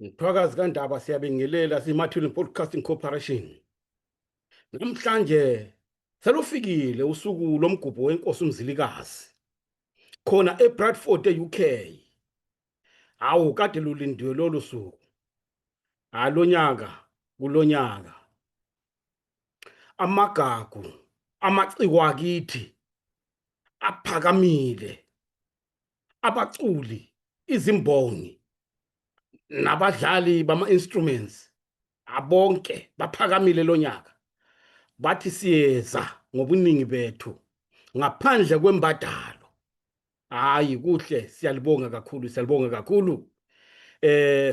Ngithwakazi kaNdaba siyabingelela simathule Podcasting Corporation. Namhlanje selufikile usuku lomgubho wenkosi uMzilikazi. Khona eBradford eUK. Awu kade lulindiwe lolu suku. Alonyaka kulonyaka. Amagagu, amaciko akithi aphakamile. Abaculi, izimbongi nabadlali bama instruments abonke baphakamile lonyaka. Bathi siyeza ngobuningi bethu ngaphandle kwembadalo. Hayi kuhle siyalibonga kakhulu.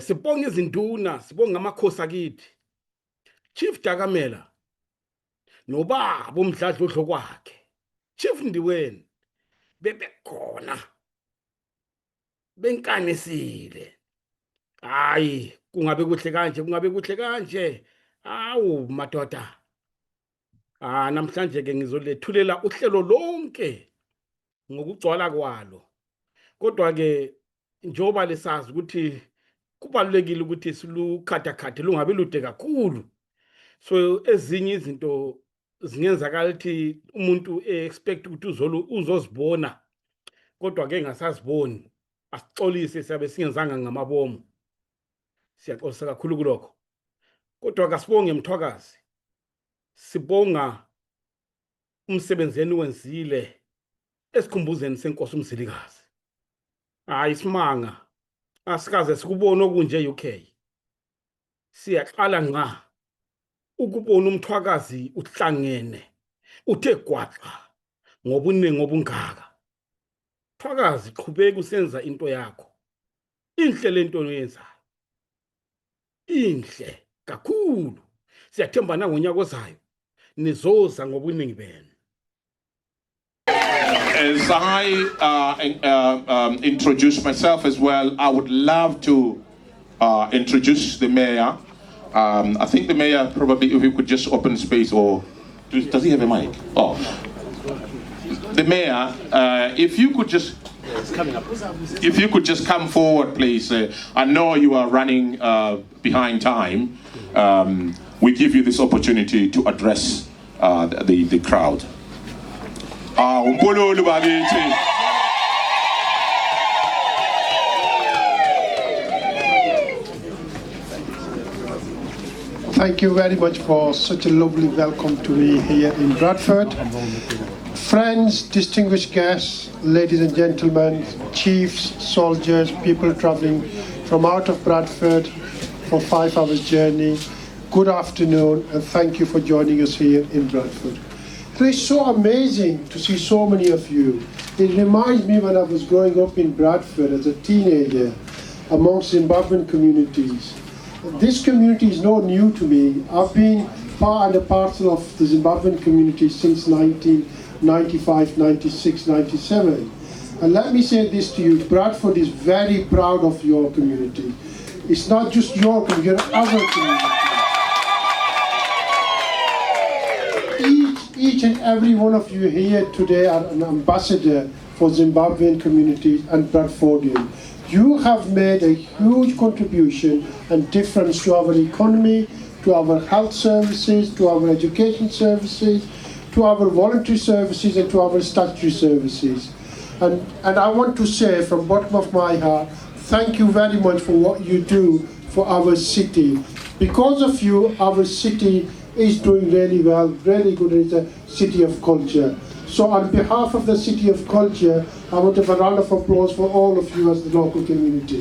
Sibonga izinduna, sibonga amakhosi akithi. Chief Dakamela nobaba umdladlodlo kwakhe. Chief Ndiweni bebekhona. Benkanisile. Hayi kungabe kuhle kanje. Awu madoda. Namhlanje ke ngizolethulela uhlelo lonke ngokugcwala kwalo. Kodwa ke njoba lesazi ukuthi kubalekile ukuthi silukhathakhathe lungabe lude kakhulu. So ezinye izinto zingenzakala ukuthi umuntu expect ukuthi uzozibona. Kodwa ke ngasaziboni. Asixolise siyabe singenzanga ngamabomu. Siyaxolisa kakhulu kulokho. Kodwa kasibonge Mthwakazi. Sibonga umsebenzeni wenzile esikhumbuzeni senkosi uMzilikazi. Hayi simanga asikaze sikubona okunje eUK. Siyaqala ngqa ukubona uMthwakazi uhlangene uthe gwaqa ngobuningi obungaka. Mthwakazi qhubeka usenza into yakho. Inhle lento oyenzayo. Inhle kakhulu. Siyathemba ngonyaka ozayo nizoza ngobuningi benu. As I introduce myself as well, I would love to introduce the mayor. I think the mayor probably, if you could just open space, or does he have a mic? Oh, the mayor, if you could just. If you could just come forward, please. I know you are running behind time. We give you this opportunity to address the crowd. Thank you very much for such a lovely welcome to me here in Bradford. Friends, distinguished guests, ladies and gentlemen, chiefs, soldiers, people traveling from out of Bradford for 5 hours journey, good afternoon and thank you for joining us here in Bradford. It is so amazing to see so many of you. It reminds me when I was growing up in Bradford as a teenager amongst Zimbabwean communities. This community is not new to me. I've been part and parcel of the Zimbabwean community since 1995, 96, 97. And let me say this to you, Bradford is very proud of your community. It's not just your community, other community. Each and every one of you here today are an ambassador for Zimbabwean communities and Bradfordian. You have made a huge contribution and difference to our economy, to our health services, to our education services, to our voluntary services and to our statutory services. And I want to say from the bottom of my heart, thank you very much for what you do for our city. Because of you, our city is doing really well, really good. It's a city of culture. So on behalf of the City of Culture, I want to have a round of applause for all of you as the local community.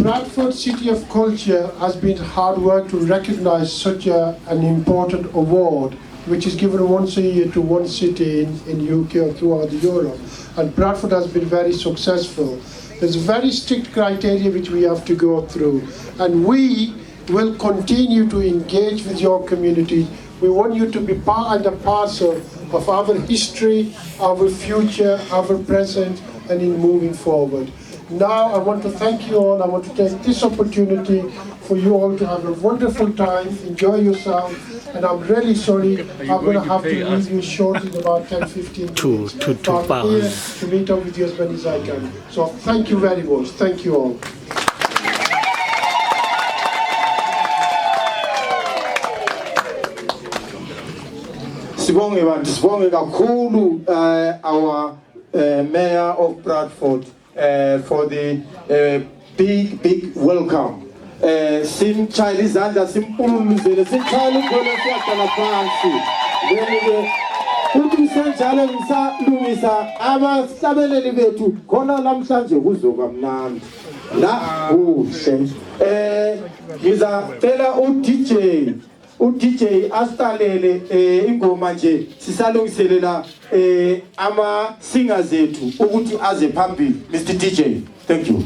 Bradford City of Culture has been hard work to recognize such an important award, which is given once a year to one city in UK or throughout Europe. And Bradford has been very successful. There's very strict criteria which we have to go through. And we will continue to engage with your community. We want you to be part and parcel of our history, our future, our present, and in moving forward. Now I want to thank you all. I want to take this opportunity for you all to have a wonderful time, enjoy yourself, and I'm really sorry I'm going to have to leave you short in about 10-15 minutes. But I'm here to meet up with you as many as I can. So thank you very much. Thank you all. Sibonge kakhulu our Mayor of Bradford for the big welcome. Simchayela izandla simpulumuzele sichayela ingoma siyahlala phansi. Futhi senjalo ngisalungisa abahlabeleli bethu khona namhlanje kuzoba mnandi. La kuhle. Ngizacela uDJ asitalele ingoma nje sisalungiselela ama singers zethu ukuthi aze phambili. Mr. DJ, thank you.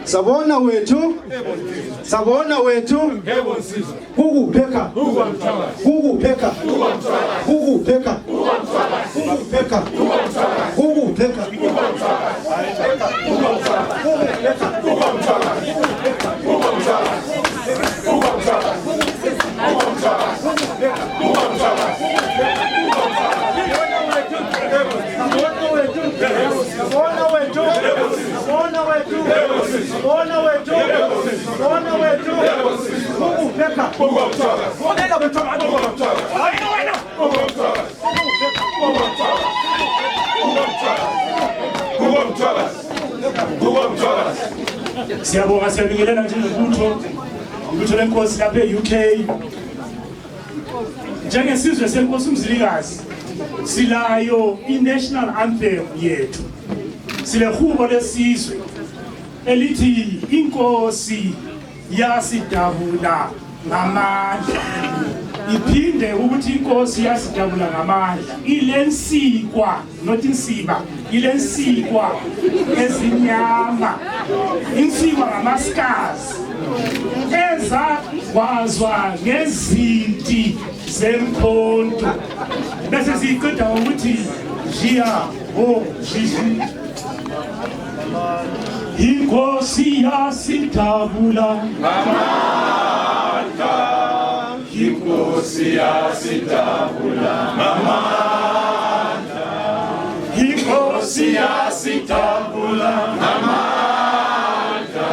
Sabona wetu huku peka Siyabonga siyabingelela njengolutho lenkosi lapha e-UK. Njengesizwe senkosi uMzilikazi silayo i-national anthem yethu. Silehubo lesizwe elithi inkosi yasidabula ngamandla. Iphinde ukuthi inkosi yasidabula ngamandla ilensikwa not insiba ilensikwa ezinyama insikwa ngamaskazi ezakwazwa ngezinti zemkhonto bese siqeda ukuthi jiya ho jiji inkosi yasidabula ngamandla inkosi yasidabula ngamandla inkosi yasidabula ngamandla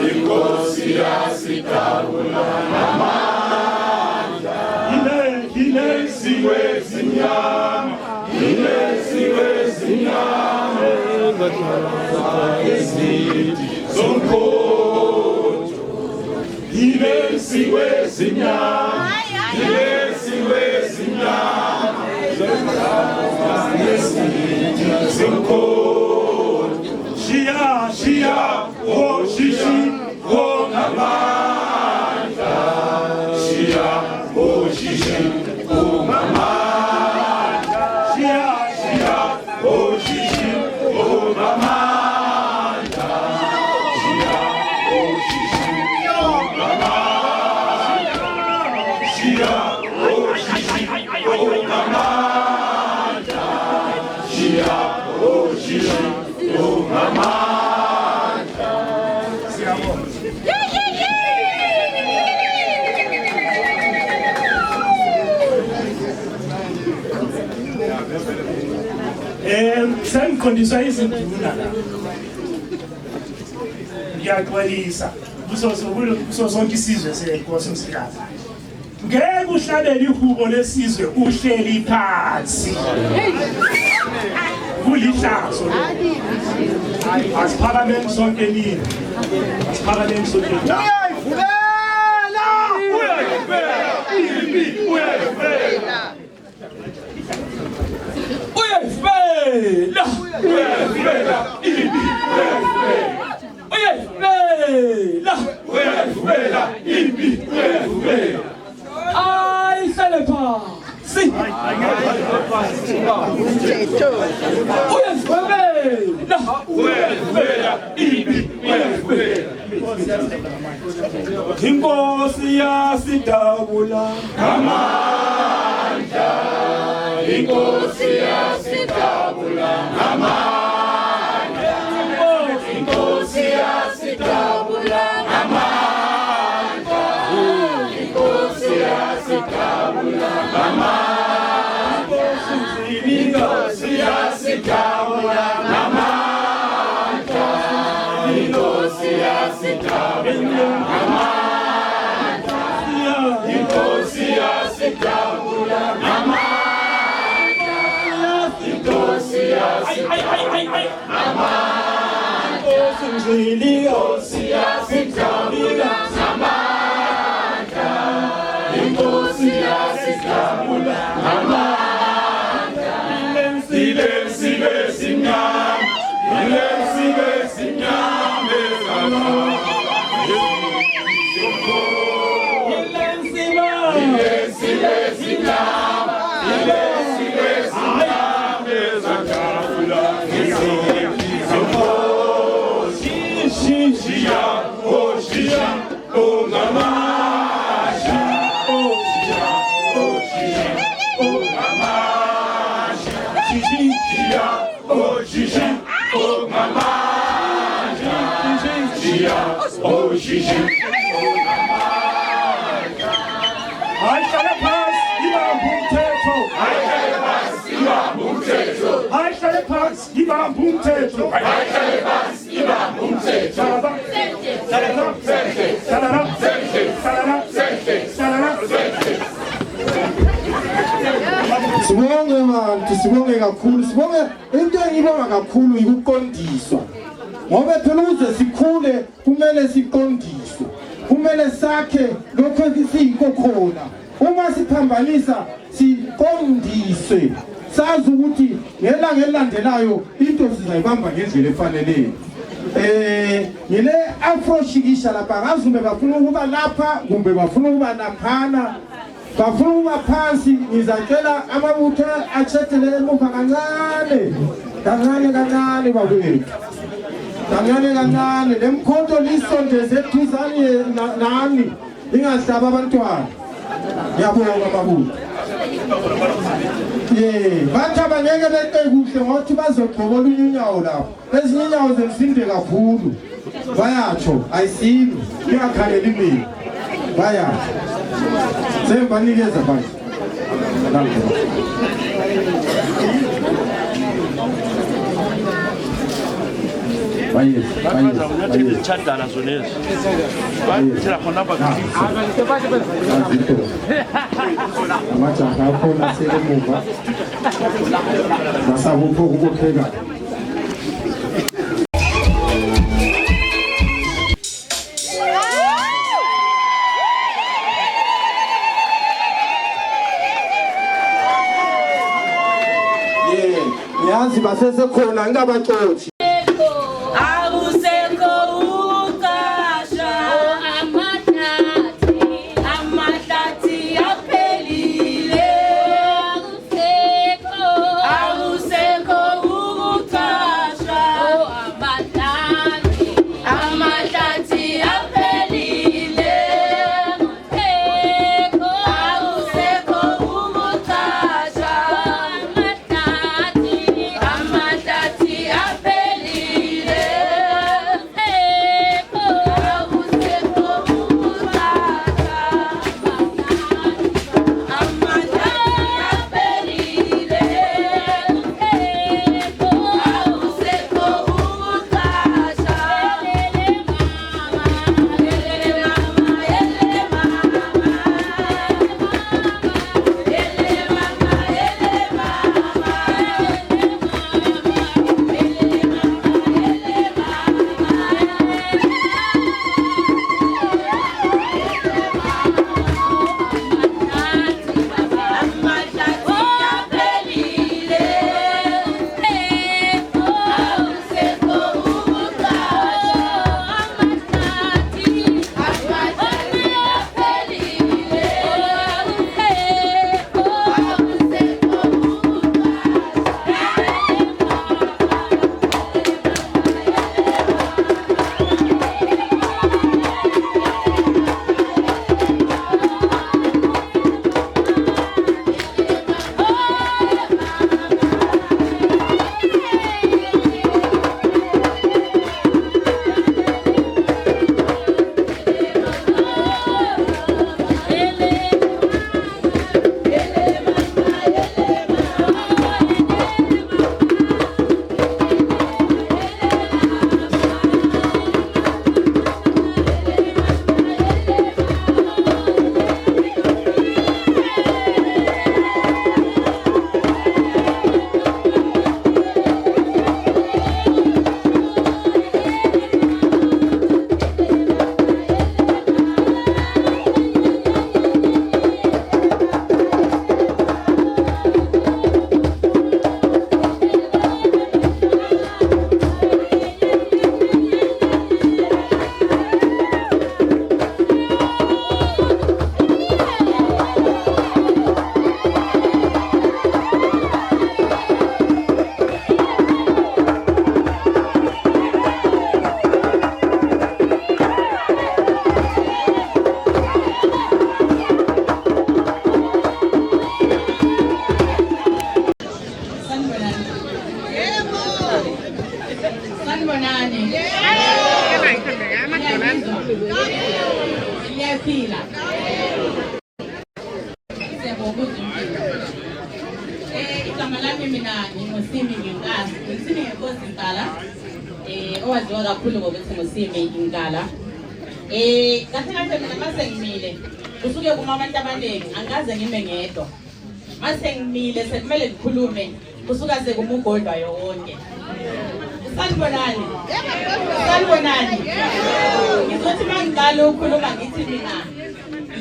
inkosi yasidabula ngamandla ilesiwe zinyama ezithi zomkhonto ilesiwe zinyama ezithi zomkhonto shia oh shishi oh ngamandla shia oh shishi oh ngamandla shia oh shishi oh ngamandla shia oh shishi oh ngamandla shia oh shishi oh ngamandla shia oh shishi oh ngamandla. Sengikondiswa izinduna la. Ngiyaxolisa. Kuso sonke isizwe senkosi umsikazi. Ngeke uhlabele ihubo lesizwe uhleli phansi. Kulihlazo. Asiphakameni sonke nini. Asiphakameni sonke nini. Inkosi yasidabula ngamandla, Inkosi yasidabula ngamandla, Inkosi yasidabula ngamandla, Inkosi yasidabula ngamandla, Inkosi yasidabula ngamandla, Inkosi yasidabula ngamandla, Inkosi yasidabula ngamandla, Inkosi yasidabula ngamandla, Inkosi yasidabula ngamandla, Inkosi yasidabula ngamandla, Sibe simnyama, sibe simnyama Sibonge manje, sibonge kakhulu, sibonge into engibonga kakhulu ukuqondiswa. Ngoba phela ukuze sikhule kumele siqondiswe. Kumele sakhe lokho esiyikho khona. Uma siphambanisa siqondiswe. Sazi ukuthi ngelanga elilandelayo into sizayibamba ngendlela efaneleyo. Ngile afro shikisha lapha ngazume bafuna ukuba lapha kumbe bafuna ukuba laphana. Bafuna ukuba phansi ngizatshela amabutho achetele emuva kancane. Kancane babethu. Kancane lemkhonto lisondeze eduzane nani ingahlaba abantwana. Ngiyabonga mabutho. Bathi abangeke beqe kuhle ngokuthi bazogqoka olunyawo lapho. Ezinye inyawo zemsinde kakhulu. Bayatsho ayisibi ngiyakhalela imini. Bayatsho. Semba nikeza manje. Chadana zonezi. Bathela khona lapha. Amajaha akhona sekemuva. Basabupho ukupheka. Yazi basesekhona ngikabaxothi. Amatati apelile ngokuzimpilo. Igama lami mina nginguSimi Ngenkala. Ngisimi Ngenkosi Nkala. Owaziwa kakhulu ngokuthi nguSimi Nkala. Kahle mina mase ngimile. Kusuke kuma abantu abaningi angaze ngime ngedwa. Mase ngimile sekumele ngikhulume. Kusuka sekumugodwayo wonke. Sanibonani. Sanibonani. Ngizothi mangiqala ukukhuluma ngithi mina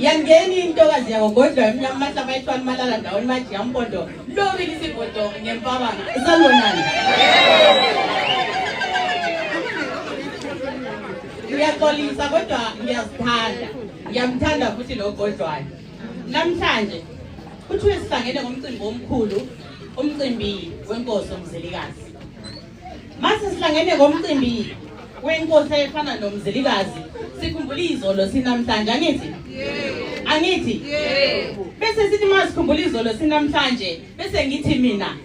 yangeni intokazi yakogodwa emnyama mahla bayithwala malala ndawoni maji yampondo lobili isigodo ngempabanga. Sanibonani. Ngiyaxolisa kodwa ngiyazithanda. Ngiyamthanda futhi lo godwayo. Namhlanje kuthiwe sihlangene ngomcimbi omkhulu, umcimbi wenkosi uMzilikazi. Mase sihlangene ngomcimbi wenkosi efana noMzilikazi, sikhumbula izolo sinamhlanje angithi? Angithi? Bese sithi masikhumbula izolo sinamhlanje, bese ngithi mina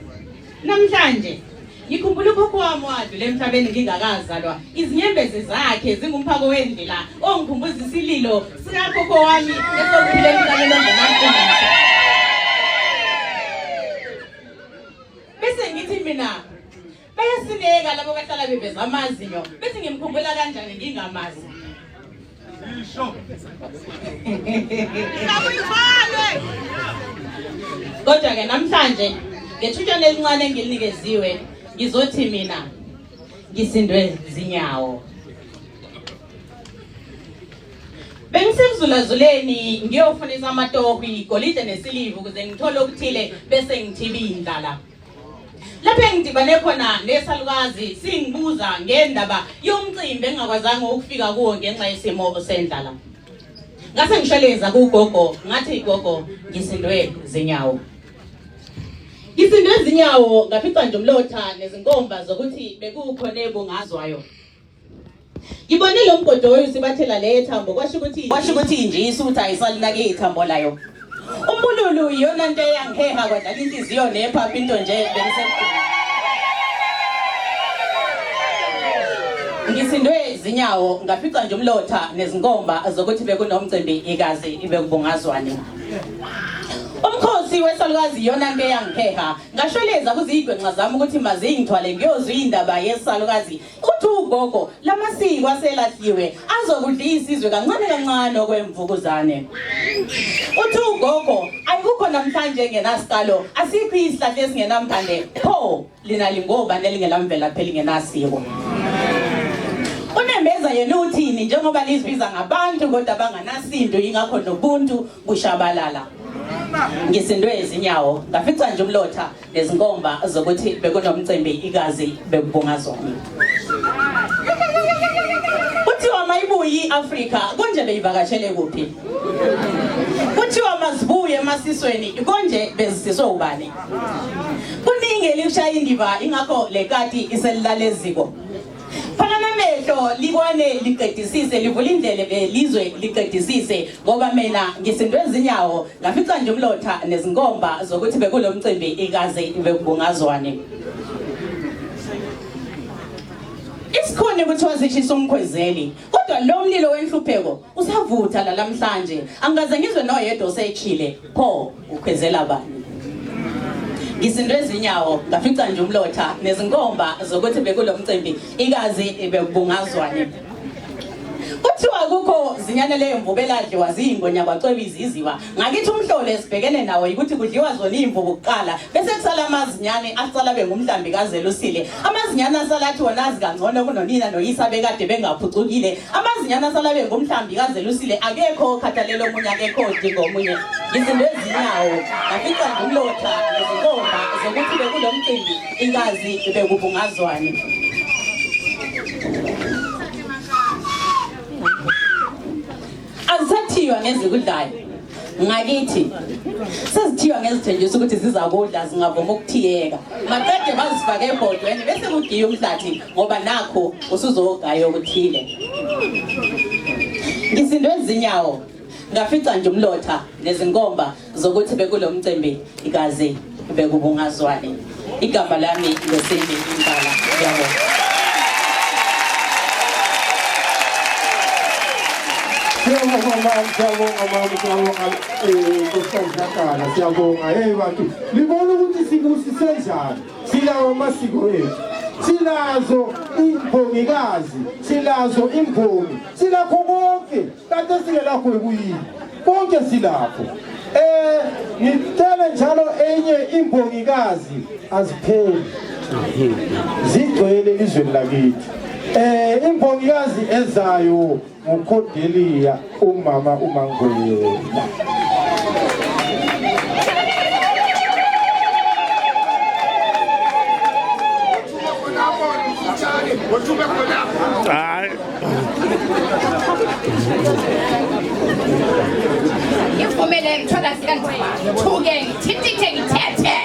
namhlanje ngikhumbula ukhokho wami wadlula emhlabeni ngingakazalwa. Izinyembezi zakhe zingumphako wendlela ongikhumbuza isililo sikakhokho wami esophilela kanye nongenamfundisi. Bese ngithi mina bayasineka labo bahlala bebeza amazinyo bese ngimkhumbula kanjani ngingamazi. Kodwa ke namhlanje ngethutshana elincane engilinikeziwe ngizothi mina ngisindwe zinyawo. Bengisemzulazuleni ngiyofunisa amatoho igolide nesiliva ukuze ngithole okuthile bese ngithiba indlala. Lapho engidibane khona nesalukazi singibuza ngendaba yomcimbi engakwazanga ukufika kuwo ngenxa yesimo sendlala. Ngase ngisheleza kugogo ngathi gogo ngisindwe zinyawo. Ngisindwe zinyawo ngafica nje umlotha nezinkomba zokuthi bekukhona ebungazwayo. Ngibone lo mgodoyi sibathela le thambo kwasho ukuthi nje isutha ayisalinake ithambo layo. Umbululu iyona nto eyangiheha kwadala inhliziyo nephapha into nje bengisemkhulu. Ngisindwe zinyawo ngafica nje umlotha nezinkomba zokuthi bekunomcimbi igazi ibekubungazwane. Umkhosi wesalukazi iyona nto eyangiheha ngasholeza kuzigwenxa zami ukuthi mazingithwale ngiyozwa indaba yesalukazi. Uthi ugogo lamasiko aselahliwe azokudlisa isizwe kancane kancane okwemvukuzane. Uthi ugogo ayikho namhlanje ngenasikalo asikho isihlahla esingenamphande pho lina lingoba nelingelamvela phela lingenasiko. Unembeza yena uthini njengoba lizibiza ngabantu kodwa banganasindo ingakho nobuntu bushabalala. Ngisindwe zinyawo ngafica nje umlotha nezinkomba zokuthi bekunomcimbi igazi bekubungazwane. Kuthiwa mayibuyi iAfrika konje beyivakashele kuphi? Kuthiwa mazibuye emasisweni konje bezisiswe ubani? Kuningi elishaya indiva ingakho lekati iselilaleziko. Phana namehlo libone liqedisise livula indlela belizwe liqedisise ngoba mina ngisindwe zinyawo ngafica nje umlotha nezinkomba zokuthi bekulomcimbi igazi bekubungazwane. Isikhoni kuthiwa sishisa umkhwezeli kodwa lo mlilo wenhlupheko usavutha la namhlanje angaze ngizwe noyedwa osechile pho ukhwezela bani. Ngisindwe zinyawo ngafica nje umlotha nezinkomba zokuthi bekulomcimbi igazi bekubungazwane. Kuthiwa kukho zinyane lemvu beladliwa ziyingonya kwacweba iziziwa ngakithi umhlolo esibhekene nawo ukuthi kudliwa zona imvu kuqala bese kusala amazinyane asala bengumhlambi kaZelusile. Amazinyane asalathi wona azi kangcono kunonina noyisa bekade bengaphucukile. Amazinyane asala bengumhlambi kaZelusile akekho okhathalela omunye akekho odinga omunye. Ngisindwe zinyawo ngafica nje umlotha nezinkomba zokuthi bekulomcimbi igazi bekubungazwane. Azathiwa ngezikudlayo ngakithi sezithiwa ngezithenjisa ukuthi zizakudla zingavuma ukuthiyeka maqede bazifake ebhodweni bese kugiya umhlathi ngoba nakho usuzogaya okuthile. Ngisindwe zinyawo ngafica nje umlotha nezinkomba zokuthi bekulomcimbi igazi bekubungazwane. Igama lami nguSimi Nkala. Yabo. Siyabonga hey bantu libona ukuthi sibusise njani silawo amasiko ethu silazo imbongikazi silazo imbongi silakho konke kanti singelakho ekuyini konke silapho ngitele njalo enye imbongikazi azipheli zigcwele izweni lakithi imbongikazi ezayo nguCordelia umama uMangwenya Ngivumele mthwakazi kaNdaba thuke ngithintithe ngithethe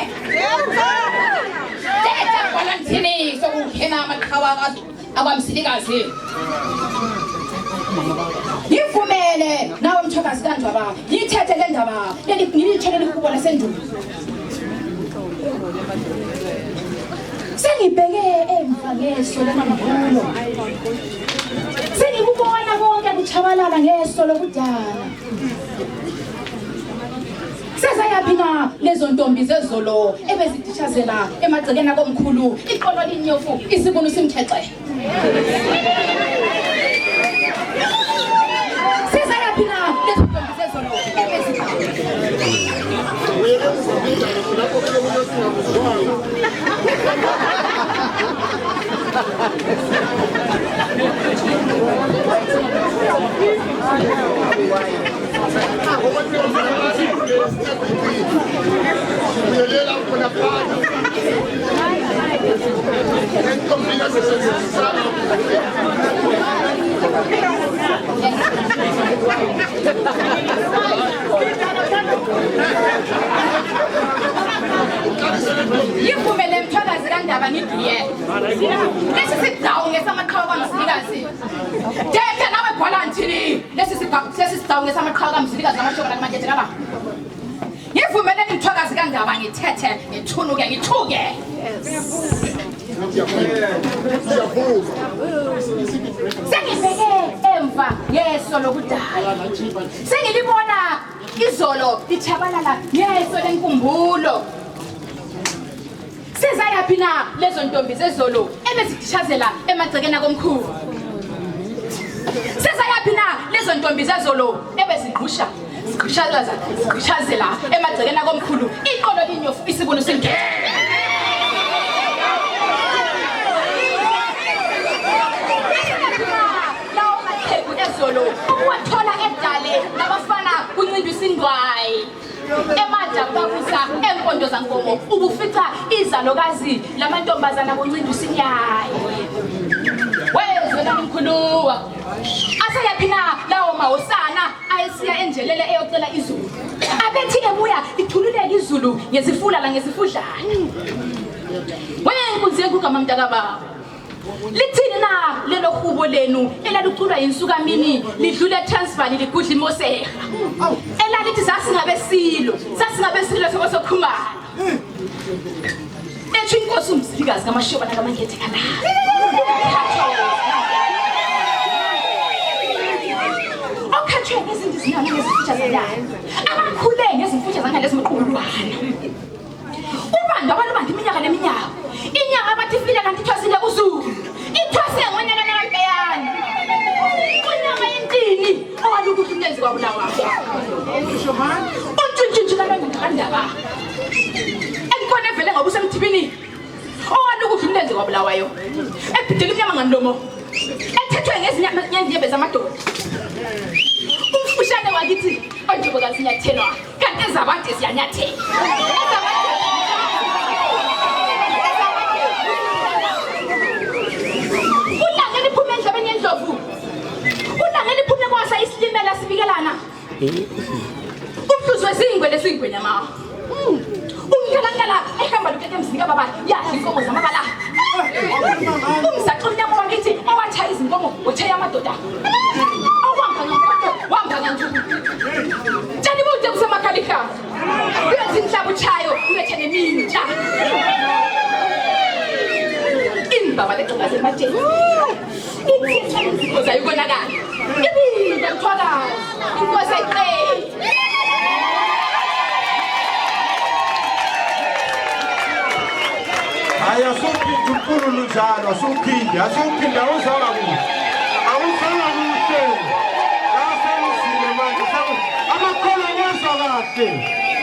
Letha khona ngithini sokukhena amaqhawa akwamsilikazi Ngivumele nawe mthwakazi kaNdaba ngithethe le ndaba ngilithelele ukubona sendulo Sengibheke emva ngeso lamakhulu Sengikubona konke kuchabalala ngeso lokudala Sezayaphi na lezo ntombi zezolo ebezidishazela emagcekeni akomkhulu iqolo linyofu isibunu simkhexe Sezayaphi na lezo ntombi zezolo Yivumele mthwakazi kaNdaba ngidiye lesi sidawu ngesamaqhawe kwamsilikazi Dede nawe bhola nthini lesi sidawu ngesamaqhawe kwamsilikazi namashokela manje laba Yivumele mthwakazi kaNdaba ngithethe ngithunuke ngithuke Sengibheke emva ngeso lokudala Sengilibona izolo lichabalala ngeso lenkumbulo Sezayaphi na lezo ntombi zezolo ebezidishazela emagcekeni akomkhulu Sezayaphi na lezo ntombi zezolo ebezigqusha zigqishazela emagcekeni akomkhulu iqolo linyofu isibunu simkhe Lawo maqhegu ezolo uwathola edale nabafana kuncindwa isindwayi Emada babuza empondo zankomo ubufica izalokazi lamantombazana kuncindwa isinyayi Wezwela mkhuluwa Asayaphi na lawo mawosana ayesiya enjelele eyocela izulu Abethi ebuya ithululeke izulu ngezifula la ngezifudlana Wenkunzi yenkugama mntakababa Lithini na lelo hubo lenu elaluculwa yinsuka mini lidlule Transvaal ligudla iMoseha elalithi sasingabesilo sokukhumana Ethi inkosi umzilikazi kaMashoba nakaMankethe kana Okhathwe ngezinto zinyana ngezifutha zelayo abakhule ngezifutha zangalezi mqulwana Ubanda abantu bandi iminyaka neminyaka inyanga abathi file kanti ithwasile uzulu ithwase ngonyaka nakampeyana unyanga yintini owalukuthi umlenzi kwabulawa untshintshintshi kaNdaba enkona evele ngobusa emthibini owalukuthi umlenzi kwabulawayo ebhidela umnyama ngamlomo ethethwe ngezinyembezi zamadoda umfushane wakithi onjobokazi nyathelwa kanti ezabade ziyanyathela Isilimela sibikelana Umhluzi wezingwe lesingwe nyama Ungilangala ehamba lokete mzika baba yazi inkomo zamabala Umsaqo mnyama wakithi owatha izinkomo wethaya amadoda Wamba nganjuku Tani bude kusemakalika Uyazi inhlabu chayo ulethe neminja Imbaba leqhaza emathe Ithi uzayibonakala Ibile mthwakazi kakhulu njalo asuphinde awuzwanga kuhle kasemzile manje amakhono ngezwa kahle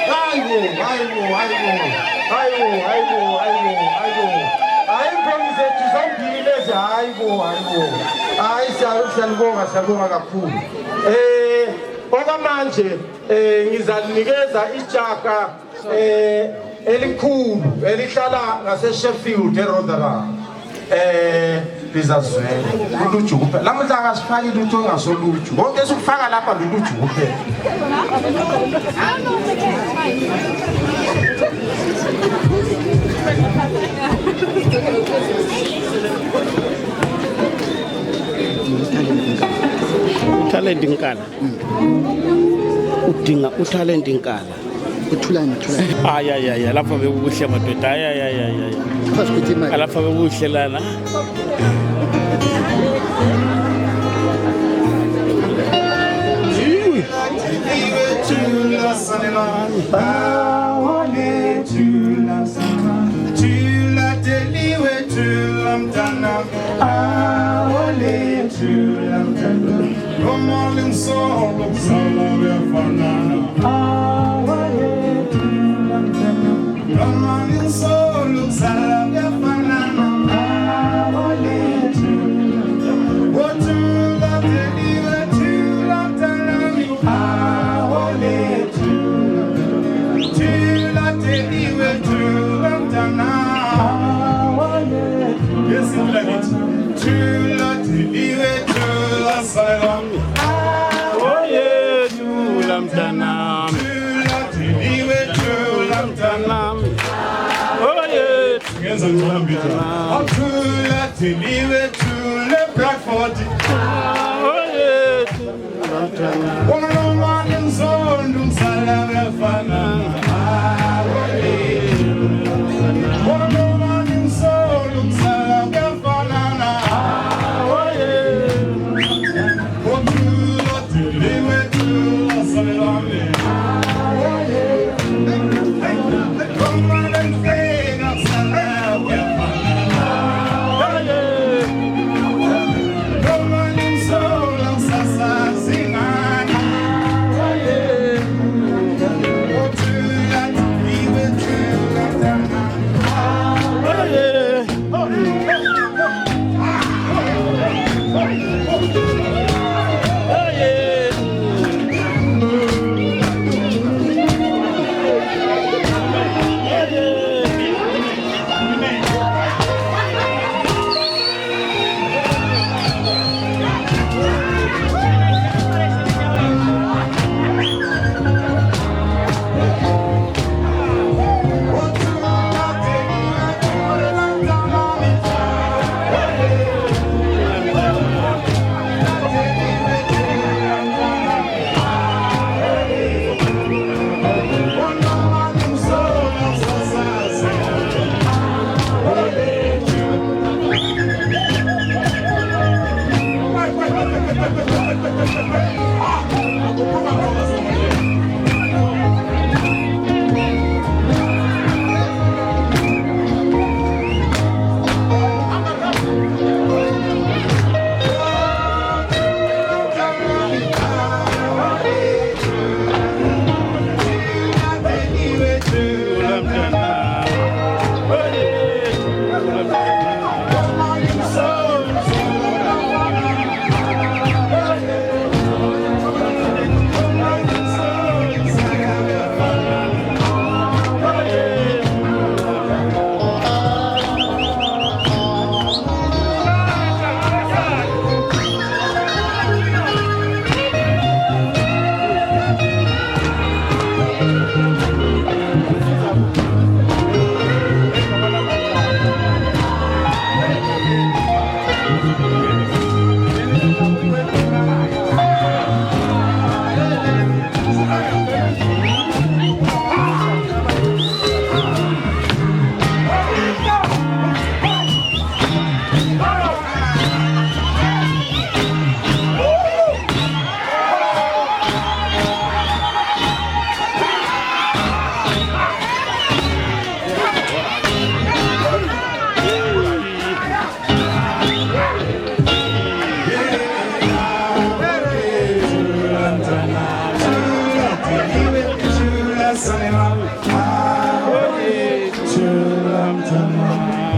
hayibo hayi impombi zethu zombili lezi hayi siyalibonga kakhulu okwamanje ngizalinikeza ijaga elikhulu elihlala ngaseSheffield eRotherham lizazwela luluju kuphela lamuhla akasifaki lutho engasoluju konke esikufaka lapha luluju kuphela utalent inkala udinga utalent inkala uthulani ya lapha bekuhle madoda ya lapha bekuhle lana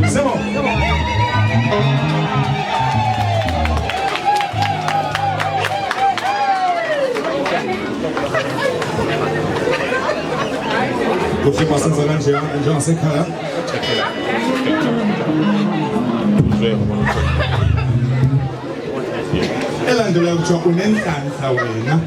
C'est bon. Você passando a gente já sei cara. Ela ndo la kucho unenhlanhla wena.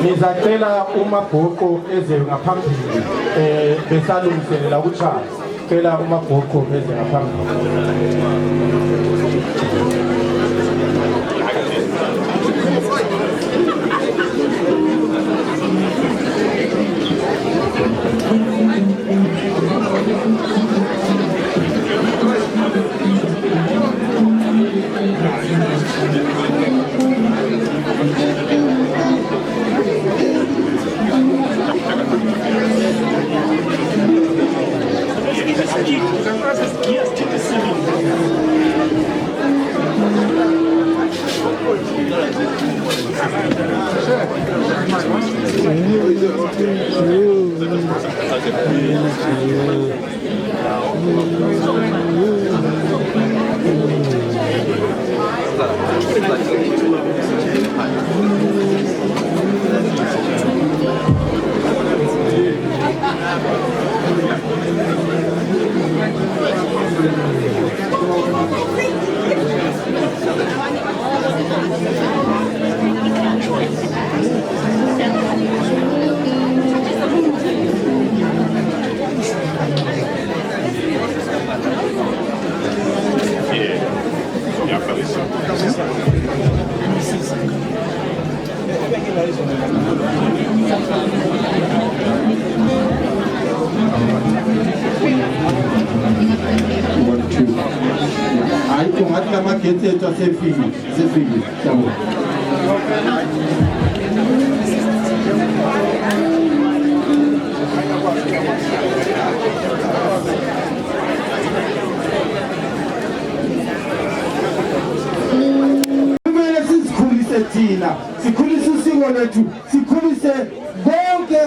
Ngizacela uMabhoko eze ngaphambili besalungiselela ukushaya. Cela uMabhoko eze ngaphambili. C'est fini. Thina sikhulise usiko lethu sikhulise bonke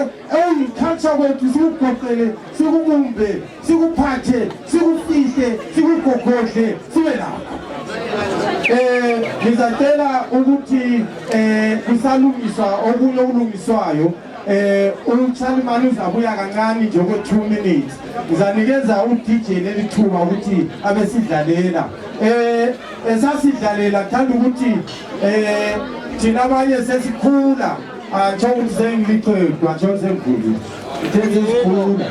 culture wethu sikugoqele sikubumbe sikuphathe sikufihle sikugogodle sibe lapho ngizatela ukuthi kusalungiswa okunye okulungiswayo uCharlie uzabuya kancane nje okwe 2 minutes ngizanikeza uDJ lelithuba ukuthi abesidlalela esasidlalela thanda ukuthi thina abanye sesikhula njengoba sengiliqedwa njengoba sengivuli sesikhula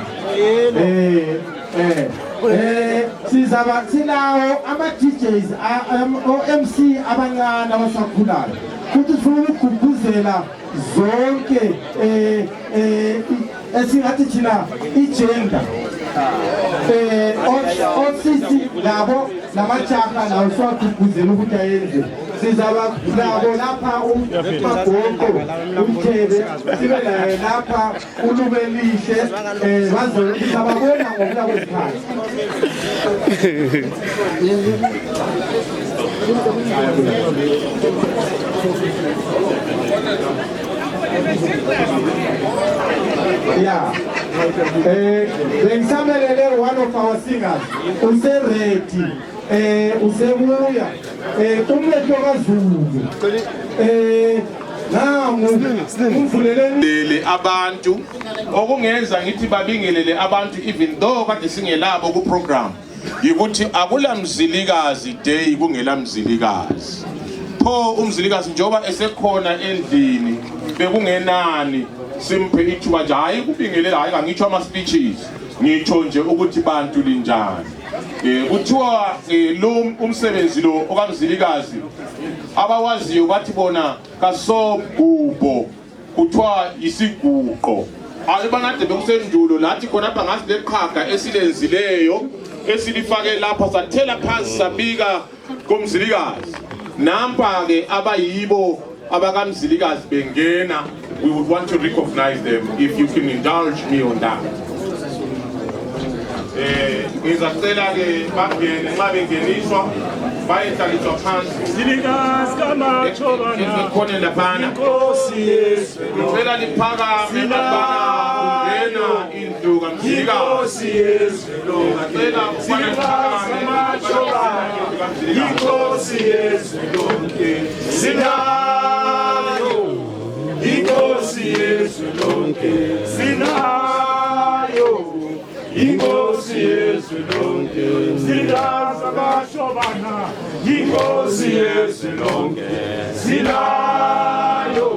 sizaba sinawo ama-DJs o-MC abancane abasakhulayo futhi sifuna ukugqugquzela zonke esingathi thina igender osisi nabo namajaha nawo siwagqugquzela ukuthi ayenze sizaba nabo lapha uMabhoko uMthebe sibe naye lapha uLubelihle sizababona ngokuya kwesikhathi. Yeah. Bengisamelele one of our singers useready usebuya umletho kaZulu umvulelele abantu okungenza ngithi babingelele abantu even though kade singelabo ku program ukuthi akula mzilikazi day kungela mzilikazi pho umzilikazi njoba esekhona endlini bekungenani simphe ithuba nje hayi kubingelela hayi ngitsho ama speeches ngitsho nje ukuthi bantu linjani kuthiwa lo umsebenzi lo okamzilikazi abawaziyo bathi bona kasobhubo kuthiwa isiguqo ayibangade bekusendulo lathi khona apha ngazi leqhaga esilenzileyo esilifake lapha sathela phansi sabika komzilikazi nampa ke abayibo abakamzilikazi bengena. We would want to recognize them if you can indulge me on that. Ngizacela ke bangene nxa bengeniswa bayehlaliswa phansi Mzilikazi kaMachobana ekhona laphana. Ngicela liphakame ungena indlu kaMzilikazi. Ngicela ukubana liphakame Inkosi yezwe lonke sinayo, Inkosi yezwe lonke sinayo, Inkosi yezwe lonke Mzilikazi kaMachobana, Inkosi yezwe lonke sinayo,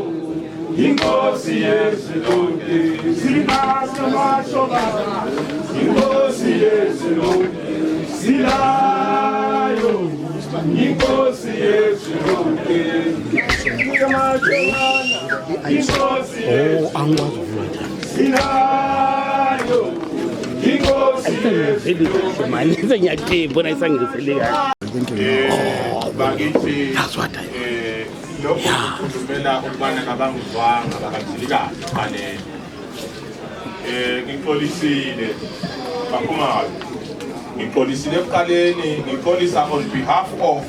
Inkosi yezwe lonke Mzilikazi kaMachobana, Inkosi yezwe lonke sinayo, Inkosi yezwe lonke kaMachobana, Inkosi yezwe sinayo, Inkosi yezwe bakithi lokho kukhulumela ukubana kabanguzwanga bakamzilikazi fanele ngixolisile baphumalo ngixolisile ekuqaleni ngixolisa on behalf of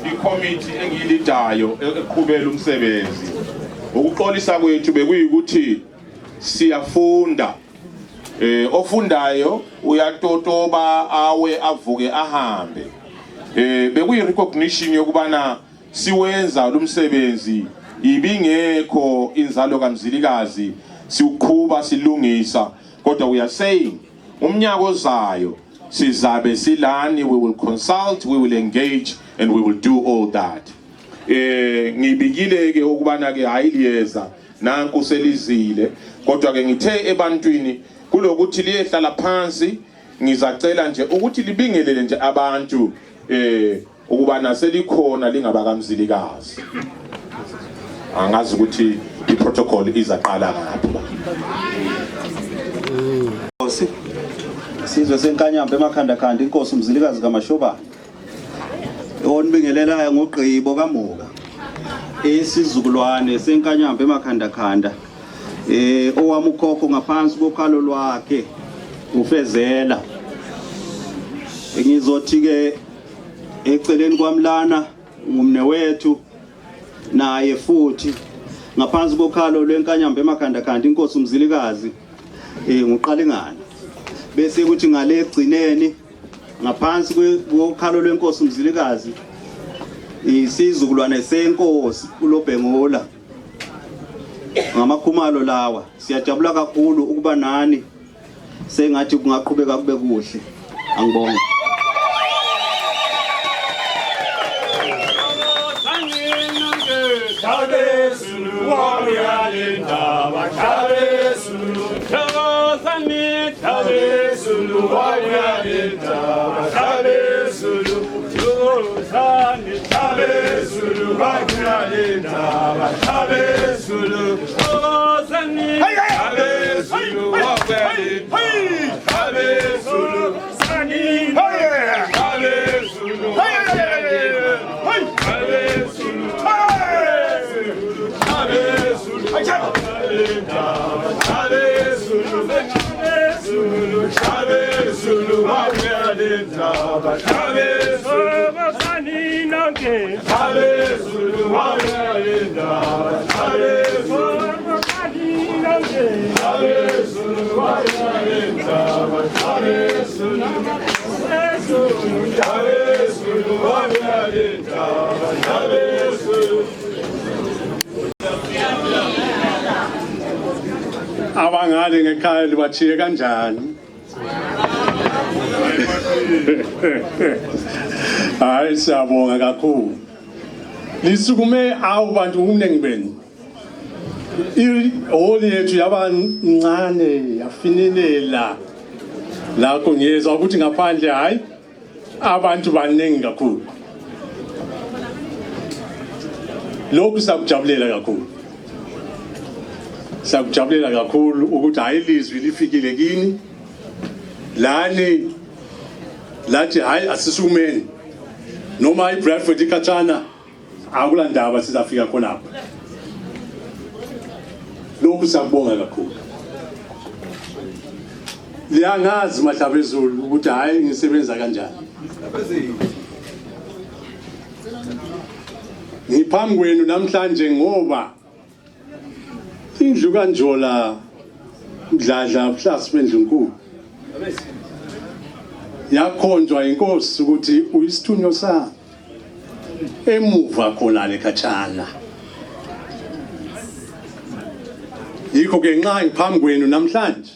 i-committee engiyilidayo eqhubela umsebenzi. Ukuxolisa kwethu bekuyikuthi siyafunda, ofundayo uyatotoba awe avuke ahambe. Bekuyi recognition yokubana siwenza lumsebenzi ibingekho inzalo kaMzilikazi siuqhuba silungisa, kodwa we are saying umnyaka ozayo sizabe silani, we will consult, we will engage and we will do all that. Ngibikile ke ukubana ke hayiliyeza nanku selizile, kodwa ke ngithe ebantwini kulokuthi liyehlala phansi ngizacela nje ukuthi libingelele nje abantu ukubana selikhona lingabakamzilikazi. Angazi ukuthi i-protocol izaqala ngaphi. Sizwe senkanyamba emakhandakhanda inkosi uMzilikazi kaMashobana onibingelelayo ngogqibo kaMuka isizukulwane senkanyamba emakhandakhanda owami ukhokho ngaphansi kokhalo lwakhe uFezela. Ngizothi ke eceleni kwamlana ngumnewethu naye futhi ngaphansi kokhalo lwenkanyamba emakhandakhanda inkosi uMzilikazi nguQalingana, bese kuthi ngale egcineni ngaphansi kokhalo lwenkosi uMzilikazi isizukulwane senkosi uLobhengola. Ngamakhumalo lawa siyajabula kakhulu ukuba nani sengathi kungaqhubeka kube kuhle. Angibonge. Abangale ngekhaya libathiye kanjani? Hayi siyabonga kakhulu. Lisukume abantu umnengi benu. Iholi yethu yabancane yafinilela. Lakho ngiyezwa ukuthi ngaphandle hayi abantu baningi kakhulu. Lokhu sakujabulela kakhulu. Sakujabulela kakhulu ukuthi hayi ilizwi lifikile kini lani lathi hayi asisukumeni noma iBradford ikhatshana akulandaba sizafika khona lapha. Lokhu siyabonga kakhulu. Liyangazi Mahlabezulu ukuthi hayi ngisebenza kanjani. Ngiphambi kwenu namhlanje ngoba indlu kaNjola Mdladla plus Mendlunkulu yakhonjwa inkosi ukuthi uyisithunyo sa emuva khona lekhatshana. Yikho ke nxa ngiphambi kwenu namhlanje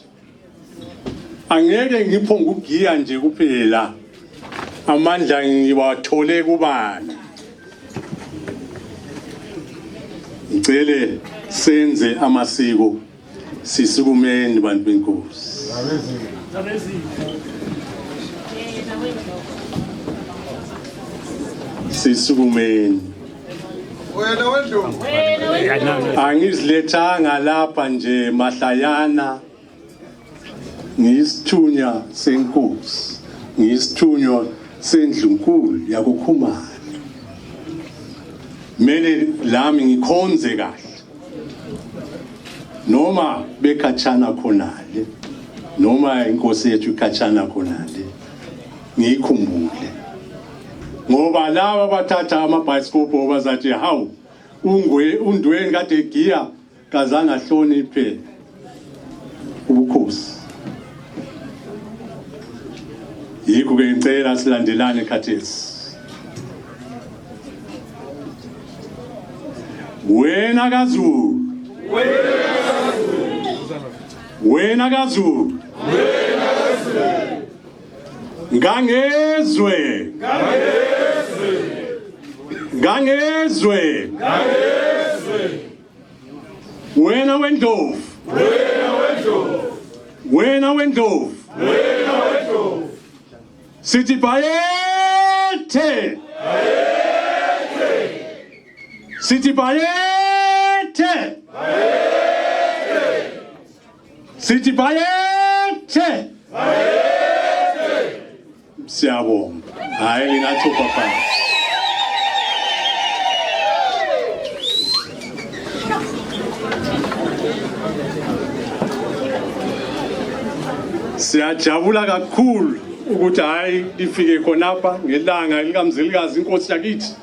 angeke ngiphonga ukugiya nje kuphela, amandla ngiwathole kubani. Ngicele senze amasiko sisukumeni bantu benkosi. Sisukumeni. Wena wendlovu. Angizilethanga lapha nje mahlayana. Ngiyisithunya senkosi, ngiyisithunywa sendlunkulu yakukhumana. Mele lami ngikhonze kahle. Noma bekhatshana khonale, noma inkosi yethu ikhatshana khonale, ngiyikhumbule. Ngoba laba bathatha amabhayisikopho bazathi hawu undweni kade giya kazange ahloniphe ubukhosi. Yikho ke ngicela silandelane khathesi. Wena kaZulu, wena kaZulu, ngangezwe, ngangezwe, wena wendlovu, wena wendlovu, sithi bayethe, sithi bayethe, sithi bayethe, siyabonga. Hayi ngingathupha phansi. Siyajabula kakhulu ukuthi hayi lifike khonapha ngelanga likaMzilikazi inkosi yakithi.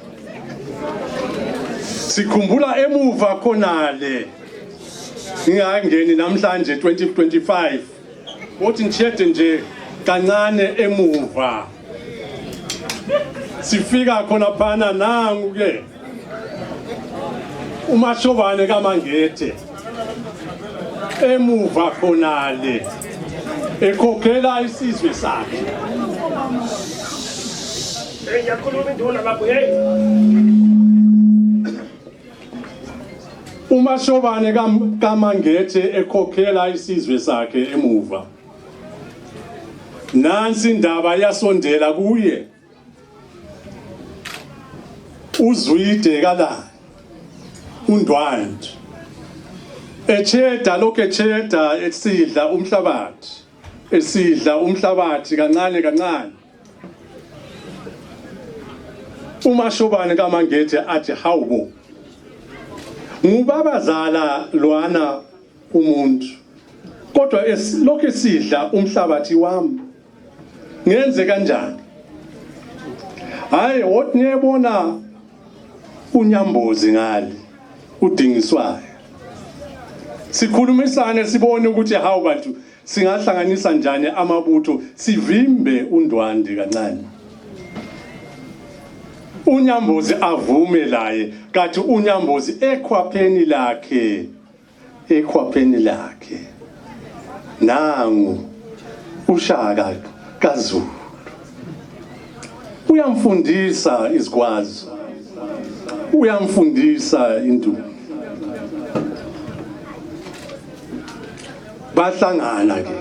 Sikhumbula emuva khonale. Ngingangeni namhlanje 2025. Wothi nchede nje kancane emuva. Sifika khona phana nangu ke. UMashobane kaMangethe. Emuva khonale. Ekhokhela isizwe sakhe. Yakhuluma induna lapho uMashobane kaMangethe ekhokhela isizwe sakhe emuva. Nansi indaba yasondela kuye. Uzwide kala uNdwandwe. Echeda lokho echeda esidla umhlabathi. Esidla umhlabathi kancane kancane. uMashobane kaMangethe athi hawubo ngubabazala lwana umuntu kodwa lokho esidla umhlabathi wami ngenze kanjani hayi wothi ngiyebona uNyambozi ngale udingiswayo sikhulumisane sibone ukuthi hawu bantu singahlanganisa njani amabutho sivimbe uNdwandwe kancane uNyambozi avume laye kathi uNyambozi ekhwapheni lakhe nangu uShaka kaZulu uyamfundisa izikwazi uyamfundisa into bahlangana ke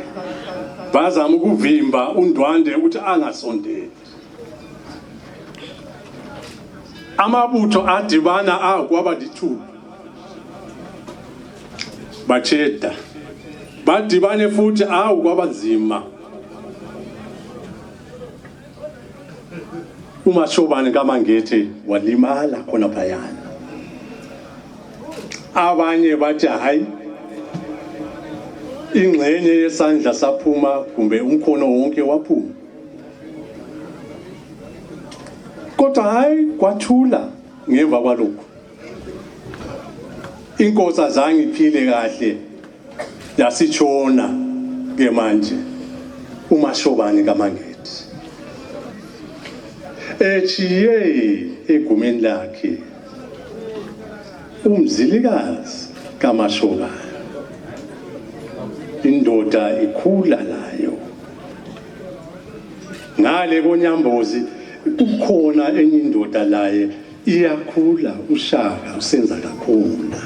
bazama ukuvimba uNdwandwe ukuthi angasondeli amabutho adibana kwaba lithuba bacheda badibane futhi kwaba nzima uMashobane kaMangethe walimala khona phayana. Abanye bathi hayi ingxenye yesandla saphuma kumbe umkhono wonke waphuma. Kodwa hayi kwathula ngemva kwalokho. Inkosi azange iphile kahle yasitshona ke manje uMashobane kaMangethe. Echiye egumeni lakhe umzilikazi kaMashobane. Indoda ikhula nayo. Ngale koNyambozi kukhona enye indoda laye iyakhula uShaka usenza kakhona.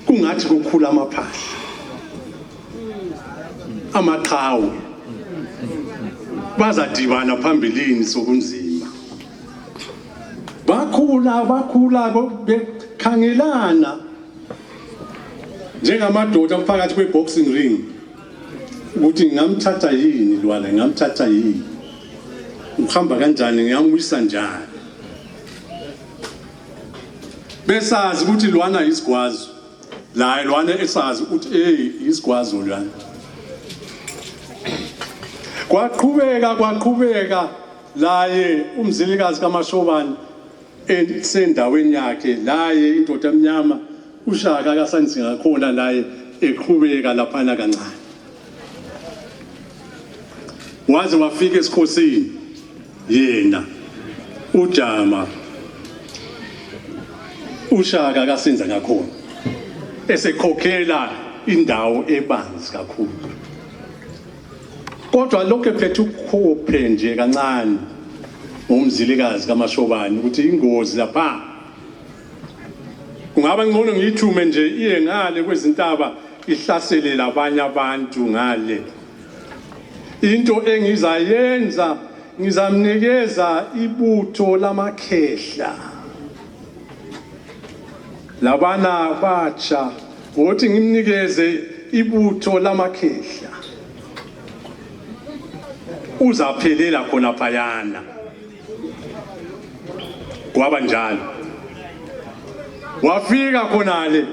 Kungathi kukhula amaphahla. Amaqhawe. Bazadibana phambilini sokunzima. Bakhula bekhangelana njengamadoda phakathi kweboxing ring ukuthi ngamthatha yini lwana ngamthatha yini uhamba kanjani ngiyamwisa njani besazi ukuthi lwana isigwazo la lwana esazi ukuthi isigwazo lwana kwaqhubeka laye umzilikazi kaMashobane esendaweni yakhe laye indoda emnyama uShaka kaSanzinga khona laye eqhubeka laphana kancane. Waze wafika esikhosini yena uJama uShaka kaSenza ngakhona esekhokhela indawo ebanzi kakhulu. Kodwa lokho ephethe ukukhophe nje kancane umzilikazi kaMashobane ukuthi ingozi lapha kungaba ngcono ngiyithume nje iye ngale kwezintaba ihlasele labanye abantu ngale. Into engizayenza ngizamnikeza ibutho lamakhehla labana batsha ukuthi ngimnikeze ibutho lamakhehla uzaphelela khona phayana. Kwaba njalo wafika khonale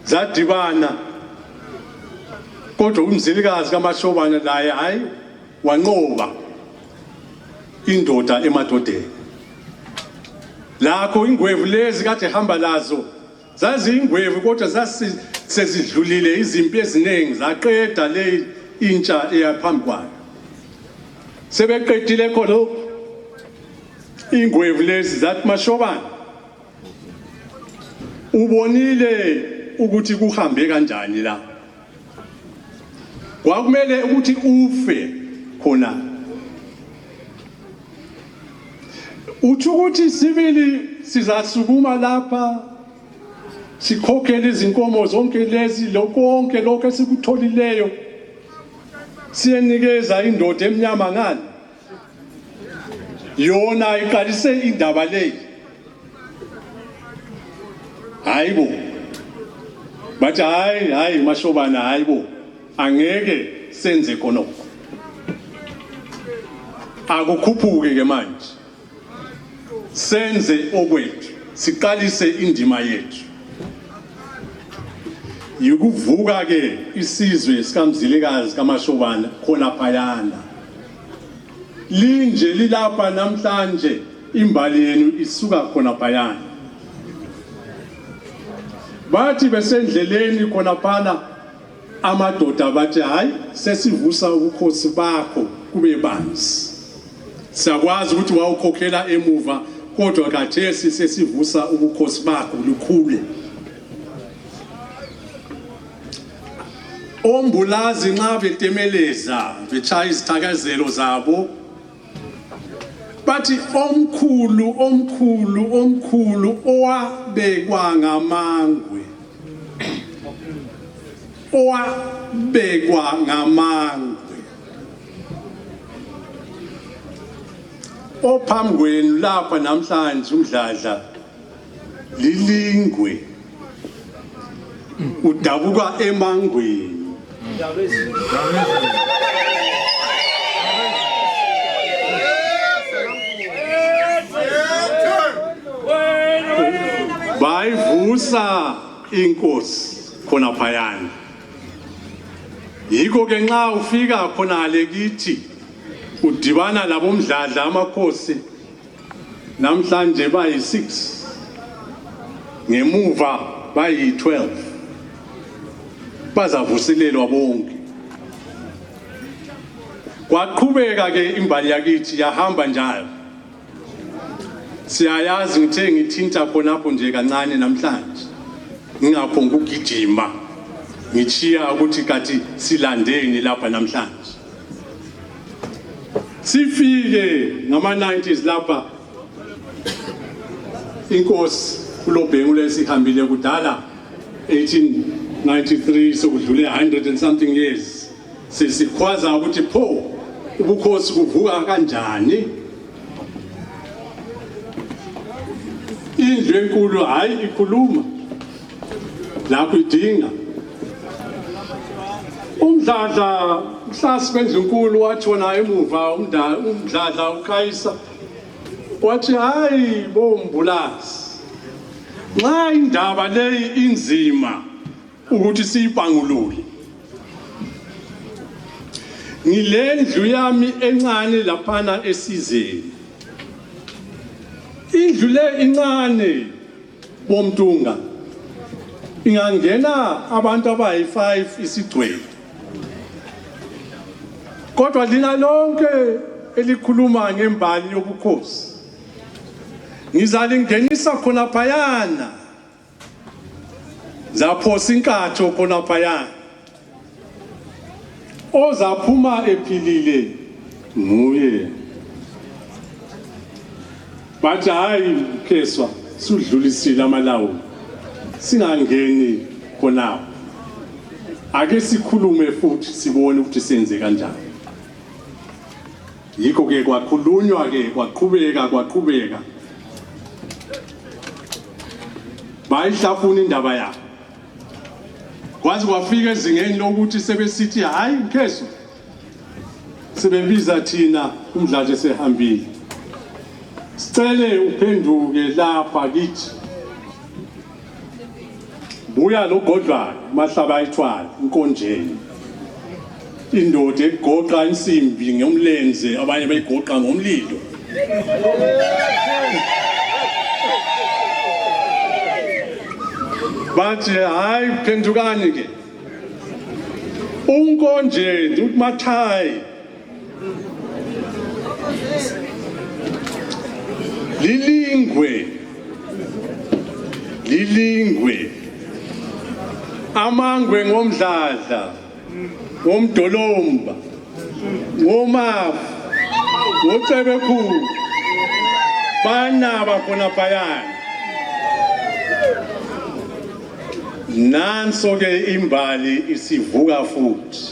zadibana kodwa umzilikazi kaMashobane laye hayi wanqoba indoda emadodeni. Lakho ingwevu lezi kade hamba lazo zaziyingwevu kodwa sezidlulile izimpi eziningi zaqeda le intsha eyaphambi kwayo. Sebeqedile khona ingwevu lezi zathi Mashobane ubonile ukuthi kuhambe kanjani la. Kwakumele ukuthi ufe khona. Uthi ukuthi sibili sizasukuma lapha sikhokhele izinkomo zonke lezi konke lokho esikutholileyo siyenikeza indoda emnyama ngani. Yona iqalise indaba leyi. Hayibo. Bathi hayi Mashobane hayibo. Angeke senze khonokho. Akukhuphuke ke manje. Senze okwethu. Siqalise indima yethu. Yikuvuka ke isizwe sikamzilikazi kaMashobane khona phayana. Linje lilapha namhlanje imbali yenu isuka khona phayana. Bathi besendleleni khona phana amadoda bathi hayi sesivusa ubukhosi bakho kube banzi. Siyakwazi ukuthi wawukhokhela emuva kodwa khathesi sesivusa ubukhosi bakho lukhule. Ombulazi nxa betemeleza betshaya izithakazelo zabo bathi omkhulu owabekwa ngamangwe ophambi kwenu lapha namhlanje umdladla lilingwe udabuka emangweni. kuvusa inkosi khona phayana. Yiko ke nxa ufika khona le kithi udibana labomdladla amakhosi namhlanje bayi6 ngemuva bayi12 bazavuselelwa bonke. Kwaqhubeka ke imbali yakithi yahamba njalo. Siyayazi ngithe ngithinta khonapho nje kancane namhlanje. Ngingaphonga ukugijima. Ngichiya ukuthi kathi silandeni lapha namhlanje. Sifike ngama-90s lapha inkosi uLobhengu lesihambile kudala 1893 sokudlule 100 and something years. Sesikhwaza ukuthi pho ubukhosi kuvuka kanjani. Indlu enkulu hayi ikhuluma lapho idinga. Umdladla mhlasi bendlu enkulu wathi wona emuva umdladla uKhayisa wathi hayi bombulazi nxa indaba leyi inzima ukuthi siyibangulule ngilendlu yami encane laphana esizeni indlu le incane bomtunga ingangena abantu abayi5 isigcwele kodwa lina lonke elikhuluma ngembali yobukhosi ngizalingenisa khona phayana zaphosa inkatho khona phayana ozaphuma ephilile nguye bathi hayi Kheswa sudlulisile amalawu singangeni khona ake sikhulume futhi sibone ukuthi senze kanjani. Yikho ke kwakhulunywa ke kwaqhubeka bayihlafuna indaba yakhe kwazi kwafika ezingeni lokuthi sebesithi hayi Kheswa sebebiza thina umdladla esehambile sicele uphenduke lapha kithi buya lo godlwayo mahlaba ayithwala inkonjeni indoda egoqa insimbi ngomlenze abanye bayigoqa ngomlilo bathi hayi phendukani ke unkonjeni uMathayi lilingwe amangwe ngomdladla ngomdolomba ngomafu ngocebekhulu banaba khona phayana nanso ke imbali isivuka futhi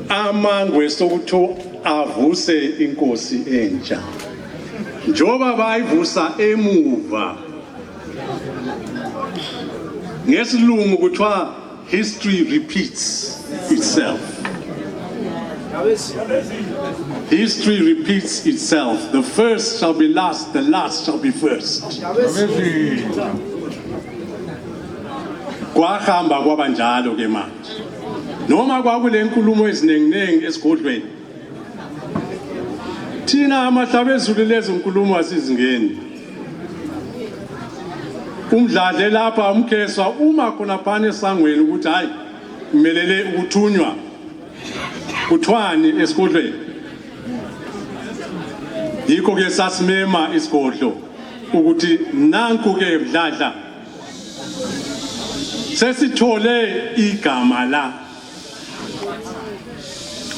amangwe sokutho avuse inkosi entsha njoba bayivusa emuva ngesilungu kuthiwa history repeats itself. History repeats itself. The first shall be last, the last shall be first. Kwahamba kwabanjalo ke manje. Noma kwakule nkulumo ezinenginengi esigodlweni. Thina amahlabezulu lezo nkulumo asizingeni. Umdladla lapha uMkheswa uma khona phana esangweni ukuthi hayi imelele ukuthunywa kuthwani esigodlweni yikho ke sasimema isigodlo ukuthi nanku ke Mdladla sesithole igama la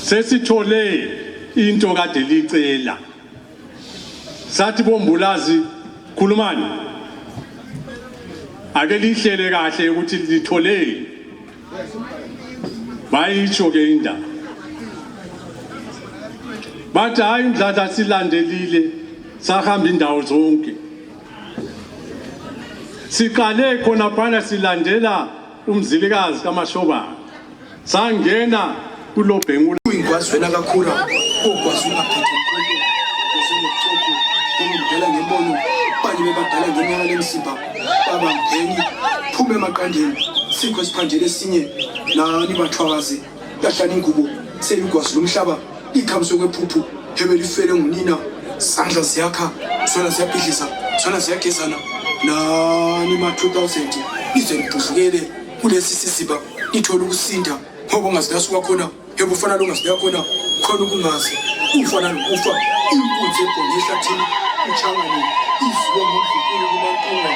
sesithole into kade licela sathi bombulazi khulumani ake lihlele kahle ukuthi litholeni bayitsho ke indaba bathi hayi Mdladla silandelile sahamba indawo zonke siqale khona phana silandela umzilikazi kaMashobana sangena kuLobhengu ingwazwena kakhulu ogwazi ungaphethe inkolo usemthoko kumdala ngembono banye bebadala ngenyanga emaqandeni sikho siphandele esinye nani bathwakazi lahlani ingubo seyigwazi lomhlaba ikhamiswe kwephuphu hebelifele ngunina sandla ziyakha sona ziyabhidlisa sona ziyagezana nani ma 2000 ize ngidudlukele kulesi sisiba ithola ukusinda ngoba ungazilasuka khona yebo ufana lo ngazibeka khona khona ukungazi ufana nokufa inkunzi ebhonge ehlathini uchangane iziwe ngomvukulo kumantunga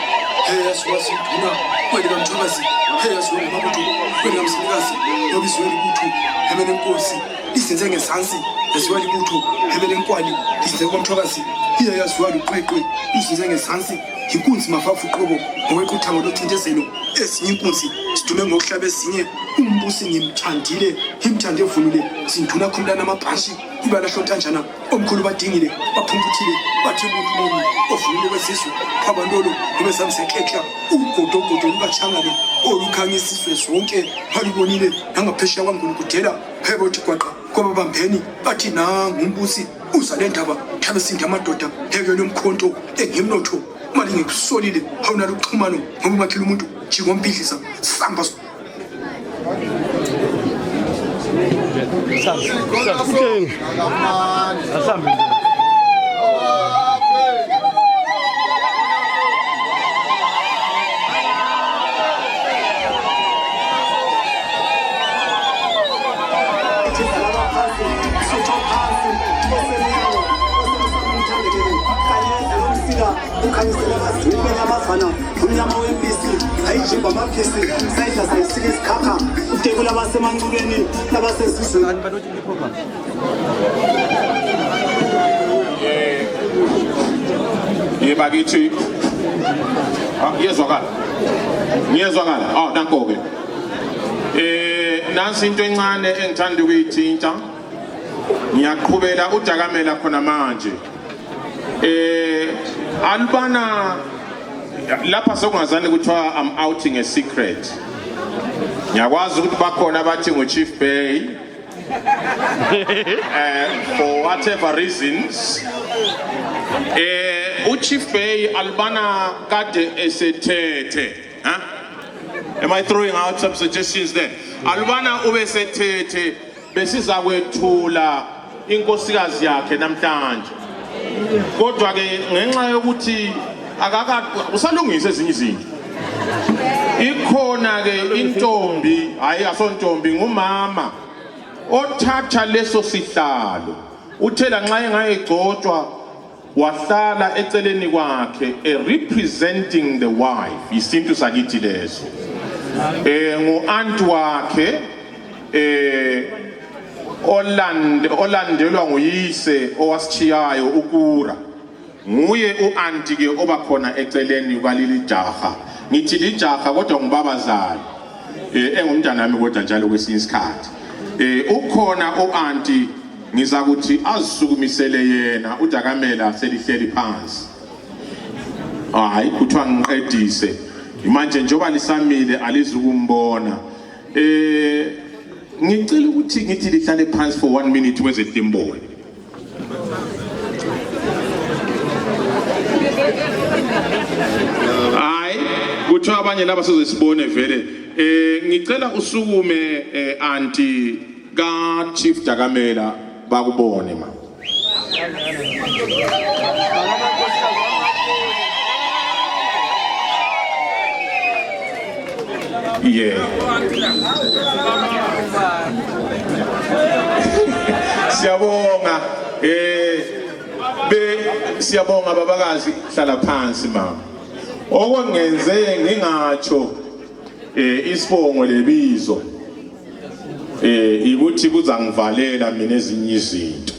heya siwasiduna kweli kamthwakazi heya siwe ngamabudu kweli kamsinikazi ngoba iziwe libuthu hemene nkosi isenze ngesansi yaziwa libuthu hemene nkwali isenze kwamthwakazi iya yaziwa luqweqwe isenze ngesansi inkunzi mafafu qobo ngokwequthango lothintezelo ezinye inkunzi sidume ngokuhlaba ezinye umbusi ngimthandile ngimthande evunule sinduna khumlana amabhashi ibala hlotanjana omkhulu badingile baphumputhile bathi umuntu ovunule kwesizwe phabantolo kube samsekekla ugodogodo lukachangane olukhanyisa isizwe zonke halibonile nangaphesheya kwangulukudela phebothi gwaqa kwababambeni bathi nangu umbusi uza le ndaba mhlabe sinde amadoda hekele umkhonto engimnotho mali ngikusolile awunalo uxhumano ngoba umakhile umuntu jikompidlisa samba ukhanyisela abazimbe nyamazana umnyama wempisi ayijimba amaphisi sayidla sayisika isikhakha udekula abasemancukeni nabasesizweni bakithi ngiyezwakala nanko-ke nansi into encane engithanda ukuyithinta ngiyaqhubela uDakamela khona manje alibana lapha sokungazani kuthiwa I'm outing a secret. Ngiyakwazi ukuthi bakhona abathi ngo-Chief Bay for whatever reasons uChief Bay alibana kade esethethe. Am I throwing out some suggestions there? Alibana ube sethethe besiza kwethula inkosikazi yakhe namhlanje. Kodwa ke ngenxa yokuthi usalungisa ezinye izinto. Ikhona ke intombi, hayi asontombi ngumama othatha leso sihlalo. Uthela nxa engayigcotshwa wahlala eceleni kwakhe representing the wife. Isintu sakithi leso. Ngo-aunt wakhe olandelwa nguyise owasitshiyayo uKura. Nguye u-anti ke obakhona eceleni kwaleli jaha. Ngithi lijaha kodwa ngubabazali. Engumntana wami kodwa njalo kwesinye isikhathi. Ukhona u-anti ngizakuthi azisukumisele yena uDakamela selihleli phansi. Hayi kuthiwa ngiqedise. Manje njoba lisamile alizukumbona. Ngicela ukuthi ngithi lihlale phansi for 1 minute kweze Timboni. Hayi kuthiwa abanye laba sizosibone vele. Ngicela usukume anti ka Chief Dakamela bakubone ma. Yeah. Siyabonga siyabonga babakazi hlala phansi mama. Okwengenze ngingatsho isibongo lebizo ikuthi kuzangivalela mina ezinye izinto.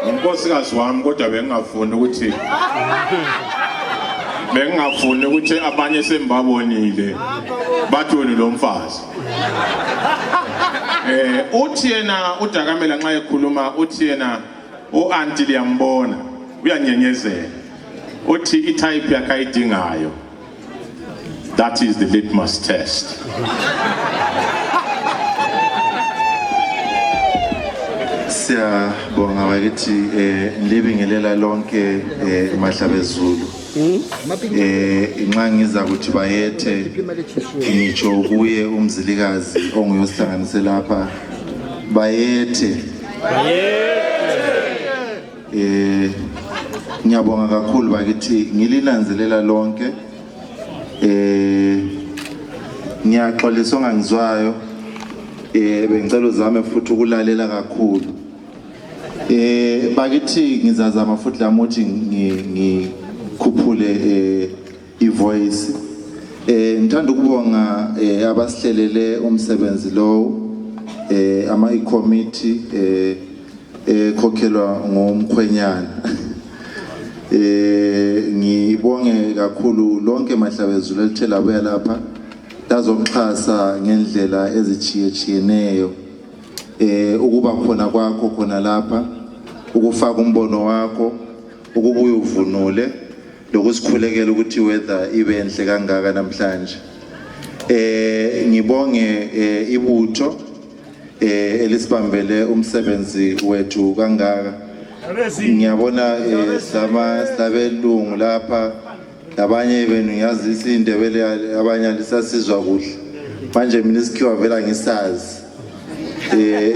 Unkosikazi wami kodwa bengingafuni ukuthi abanye sembabonile bathole lo mfazi. Uthi yena uDakamela nxa ekhuluma uthi yena uanti liyambona uyanyenyezela. Uthi itype yakhe ayidingayo. That is the litmus test. Siyabonga bakithi libingelela lonke Mahlabezulu. Inxa ngiza kuthi bayethe ngitsho kuye umzilikazi onguyosihlanganise lapha bayethe ngiyabonga kakhulu bakithi ngilinanzelela lonke ngiyaxolisa ongangizwayo bengicela uzame futhi ukulalela kakhulu bakithi ngizazama futhi lami ukuthi ngikhuphule ivoice ngithanda ukubonga abasihlelele umsebenzi lo ama-committee khokhelwa ngumkhwenyana ngibonge kakhulu lonke mahlabezulu elithe labuya lapha lazoxhasa ngendlela ezitshiyetshiyeneyo ukuba khona kwakho khona lapha ukufaka umbono wakho ukubuya uvunule lokusikhulekela ukuthi weather ibe enhle kangaka namhlanje ngibonge ibutho elisibambele umsebenzi wethu kangaka ngiyabona sabelungu lapha abanye benu ngiyazi isindebele abanye alisasizwa kuhle manje mina isikhiwa vela ngisazi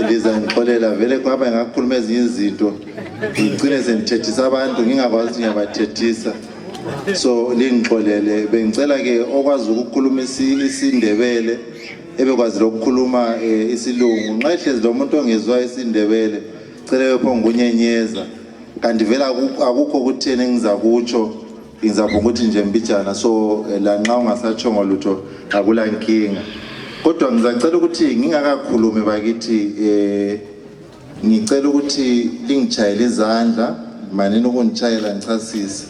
liza ngixolela vele kwaba ngakhuluma ezinye izinto ngicine sengithethisa abantu ngingakwazi ngiyabathethisa so lingixolele bengicela ke okwazi ukukhuluma isindebele ebekwazi ukukhuluma isilungu nxa ihlezi lo muntu ongezwa isindebele cela yophonga unyenyeza kanti vela akukho kutheni engizakutsho ngizabonga ukuthi nje mbijana so la nxa ungasatshongo lutho akula nkinga kodwa ngizacela ukuthi ngingakakhulumi bakithi ngicela ukuthi lingitshayele izandla manini ukunitshayela ngichasise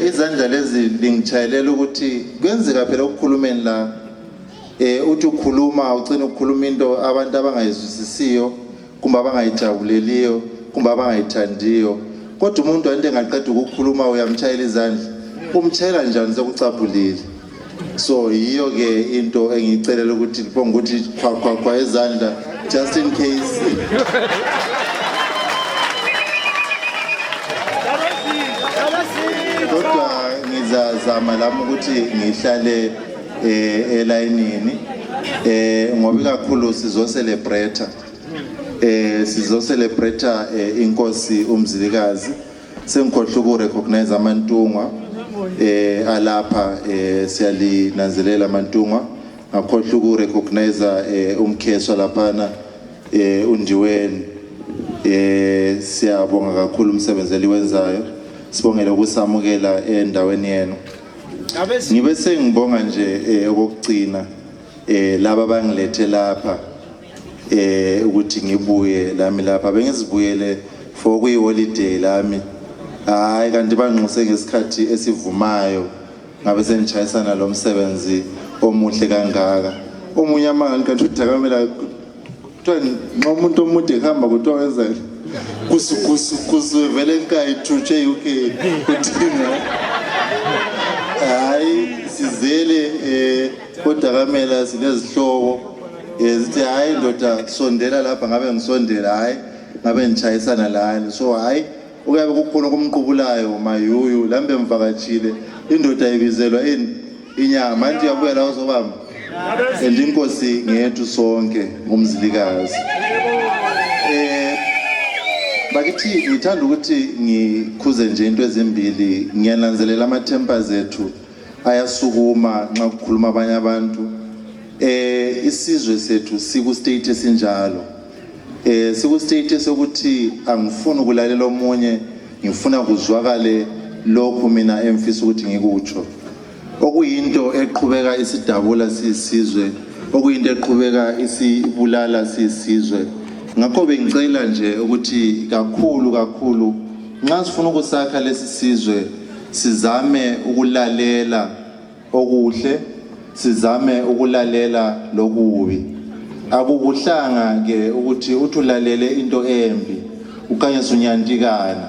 izandla lezi lingitshayelela ukuthi kwenzeka phela ukukhulumeni la uthi ukhuluma ucina ukukhuluma into abantu abangayizwisisiyo kumbe abangayijabuleliyo kumbe abangayithandiyo kodwa umuntu ante engaqeda ukukhuluma uyamtshayela izandla umtshayela njani sekucaphulile so yiyo ke into engiyicelela ukuthi libonga ukuthi khwa izandla just in case kodwa ngizazama lami ukuthi ngihlale elayinini ngoba kakhulu sizocelebrate inkosi umzilikazi sengikhohle ukurecognize amantungwa alapha siyalinanzelela amantungwa ngakhohle ukurecognize umkheswa laphana undiweni siyabonga kakhulu umsebenzi eliwenzayo sibongela ukusamukela endaweni yenu ngibe sengibonga nje okugcina laba abangilethe lapha ukuthi ngibuye lami lapha bengizibuyele for kuyi-holiday lami hayi kanti banxuse ngesikhathi esivumayo ngabe senitshayisana lo msebenzi omuhle kangaka omunye amangani kanti udakamela kuthiwa nxa umuntu omude ehamba kuthiwa wenzani kusu vele nkayithutshe UK kudinga hayi sizele udakamela sinezihlobo zithi hayi ndoda sondela lapha ngabe ngisondela hayi ngabe nitshayisana lani so hayi uyabe kukhona kumqubulayo mayuyu lambe mvakatshile indoda ibizelwa inyama manje uyabuya la uzobamba inkosi ngethu sonke ngumzilikazi bakithi ngithanda ukuthi ngikhuze nje into ezimbili ngiyananzelela ama-tempers ethu ayasukuma nxa kukhuluma abanye abantu isizwe sethu siku-state esinjalo siku-state sokuthi angifuni ukulalela omunye ngifuna kuzwakale lokhu mina emfisa ukuthi ngikutsho okuyinto eqhubeka isidabula siyisizwe okuyinto eqhubeka isibulala siyisizwe ngakho bengicela nje ukuthi kakhulu nxa sifuna ukusakha lesi sizwe sizame ukulalela okuhle sizame ukulalela lokubi akukuhlanga ke ukuthi uthulalele into embi ukanye sunyantikana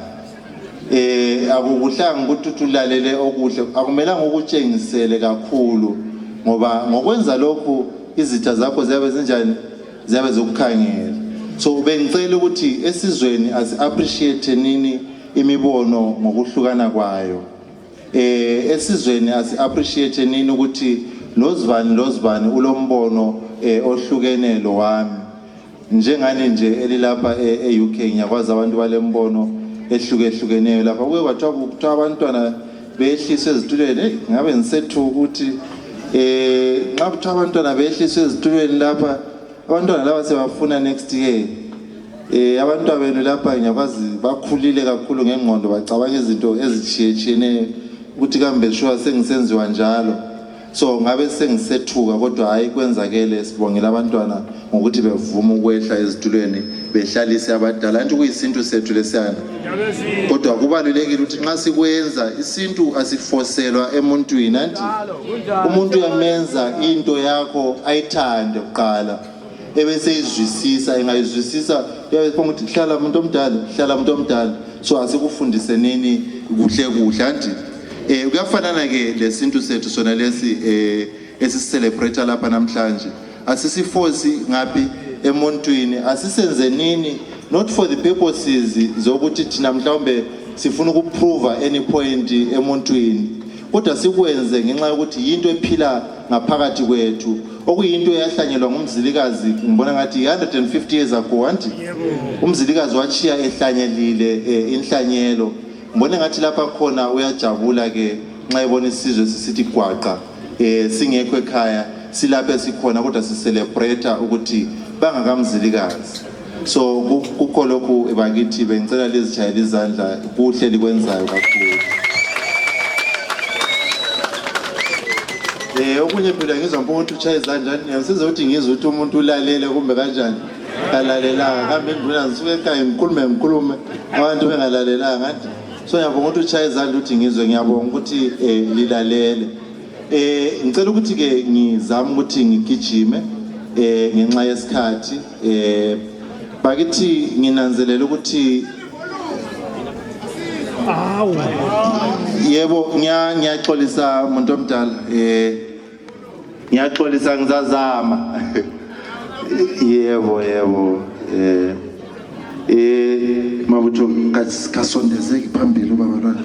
akukuhlanga ukuthi uthulalele okuhle akumelanga ukutshengisele kakhulu ngoba ngokwenza lokhu izitha zakho ziyabe zinjani ziyabe zokukhangela so bengicela ukuthi esizweni as appreciate nini imibono ngokuhlukana kwayo esizweni asi appreciate nini ukuthi lozibani ulombono ohlukene lo wami njengani nje elilapha eUK ngiyakwazi abantu balembono ehlukehlukeneyo lapha kuye kwathiwa abantwana behliswe ezitulweni ngabe ngisethu ukuthi nxa kuthiwa abantwana behliswe ezitulweni lapha abantwana laba sebafuna next year abantwana benu lapha ngiyakwazi bakhulile kakhulu ngengqondo bacabanga izinto ezitshiyetshiyeneyo ukuthi kambe sure sengisenziwa njalo so ngabe sengisethuka kodwa hayi kwenzakele sibongela abantwana ngokuthi bevuma ukwehla ezitulweni behlalise abadala anti kuyisintu sethu lesiyana kodwa kubalulekile ukuthi nxa sikwenza isintu asiforcelwa emuntwini anti umuntu uyamenza into yakho ayithande uqala ebese izwisisa engayizwisisa uyabona ukuthi hlala umuntu omdala so asikufundise nini kuhle anti kuyafanana ke lesintu sethu sona lesi esicelebrate lapha namhlanje asisiforce ngapi emuntwini asisenze nini not for the purposes zokuthi thina mhlawumbe sifuna ukuprove any point emuntwini kodwa sikwenze ngenxa yokuthi into ephila ngaphakathi kwethu okuyinto yahlanyelwa ngumzilikazi ngibona ngathi 150 years ago anti umzilikazi wachiya ehlanyelile inhlanyelo ngibona ngathi lapha khona uyajabula ke nxa ebona isizwe sisithi gwaqa singekho ekhaya silapha esikhona kodwa sicelebrate ukuthi bangakamzilikazi so kukho lokhu bakithi bengicela lezitshayela izandla kuhle likwenzayo kakhulu okunye phela ngizwa umuntu utshaya izandla ngiyasiza ukuthi ngizwe ukuthi umuntu ulalele kumbe kanjani kalalelanga kambe induna ngisuke ekhaya ngikhulume abantu bengalalelanga anti so ngiyabonga ukuthi utshaya izandla ukuthi ngizwe ngiyabonga ukuthi lilalele ngicela ukuthi ke ngizama ukuthi ngigijime ngenxa yesikhathi bakithi nginanzelela ukuthi yebo ngiyaxolisa umuntu omdala ngiyaxolisa ngizazama yebo mabutho kasondezeki phambili ubaba lwana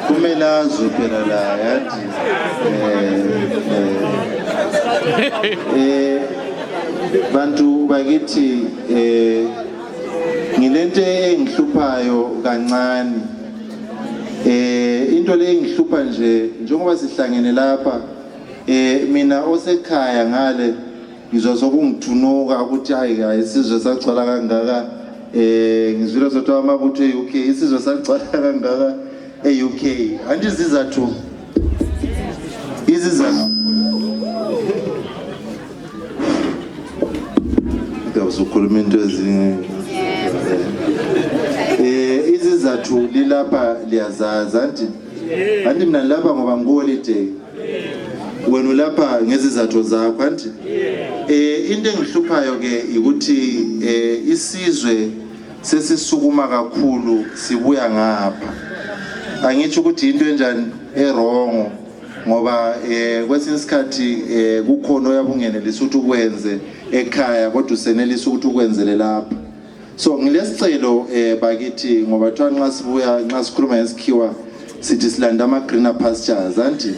kumele azwe phela la yathi bantu bakithi ngilento engihluphayo kancane into le engihlupha nje njengoba sihlangene lapha mina osekhaya ngale ngizwa sokungithunuka ukuthi hayi isizwe sagcwala kangaka ngizwile sothi amabutho eUK isizwe sagcwala kangaka eUK anti izizathu ukhuluma into ezinye izizathu lilapha liyazazi anti mina lapha ngoba ngiholiday wena ulapha ngezizathu zakho anti into engihluphayo ke ukuthi isizwe sesisukuma kakhulu sibuya ngapha angitsho ukuthi into enjani errong ngoba kwesinye isikhathi kukhona oyabungenelisa ukuthi ukwenze ekhaya kodwa usenelisa ukuthi ukwenzele lapha so ngilesicelo bakithi ngoba thiwa nxa sikhuluma ngesikhiwa sithi silanda ama-greener pastures anti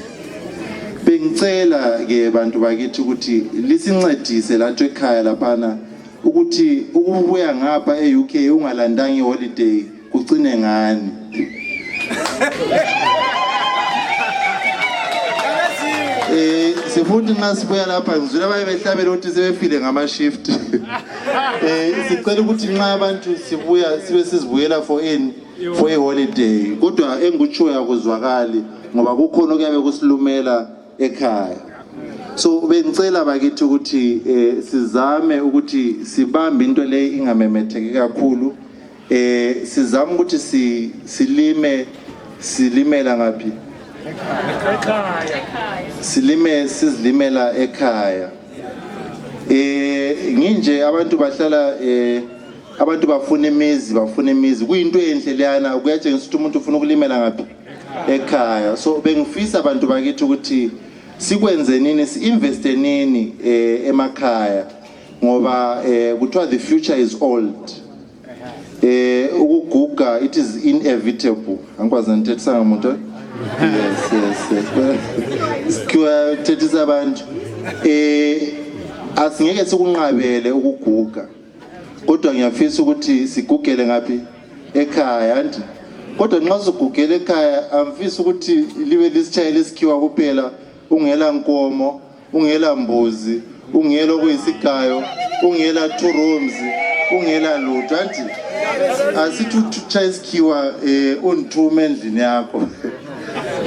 bengicela ke bantu bakithi ukuthi lisincedise lanto ekhaya laphana ukuthi ukubuya ngapha eUK ungalandanga iholiday kucine ngani sifundi nxa sibuya lapha ngizwile abaye behlabela ukuthi sebefile ngama-shift sicela ukuthi nxa abantu sibuya sibe sizibuyela for iholiday kodwa engikutshoyo akuzwakali ngoba kukhona okuyabe kusilumela ekhaya so bengicela bakithi ukuthi sizame ukuthi sibambe into le ingamemetheki kakhulu sizame ukuthi silimela ngaphi sizilimela ekhaya nginje abantu bahlala abantu bafuna imizi kuyinto enhle leyana kuyatshengisa ukuthi umuntu ufuna ukulimela ngaphi ekhaya so bengifisa abantu bakithi ukuthi sikwenze nini si-investe nini emakhaya ngoba kuthiwa the future is old. Ukuguga, it is inevitable. Angikwazi nithethisa ngamuntu. Yes. Sikwa thethisa abantu. Asingeke sikunqabele ukuguga. Kodwa ngiyafisa ukuthi sigugele ngapi? Ekhaya anti. Kodwa nxa sigugele ekhaya amfisa ukuthi libe lisitshayele isikhiwa kuphela, ungela nkomo, ungela mbuzi, ungela kuyisigayo, ungela 2 rooms, ungela lutho anti. Asithi utshaya isikhiwa unithume endlini yakho.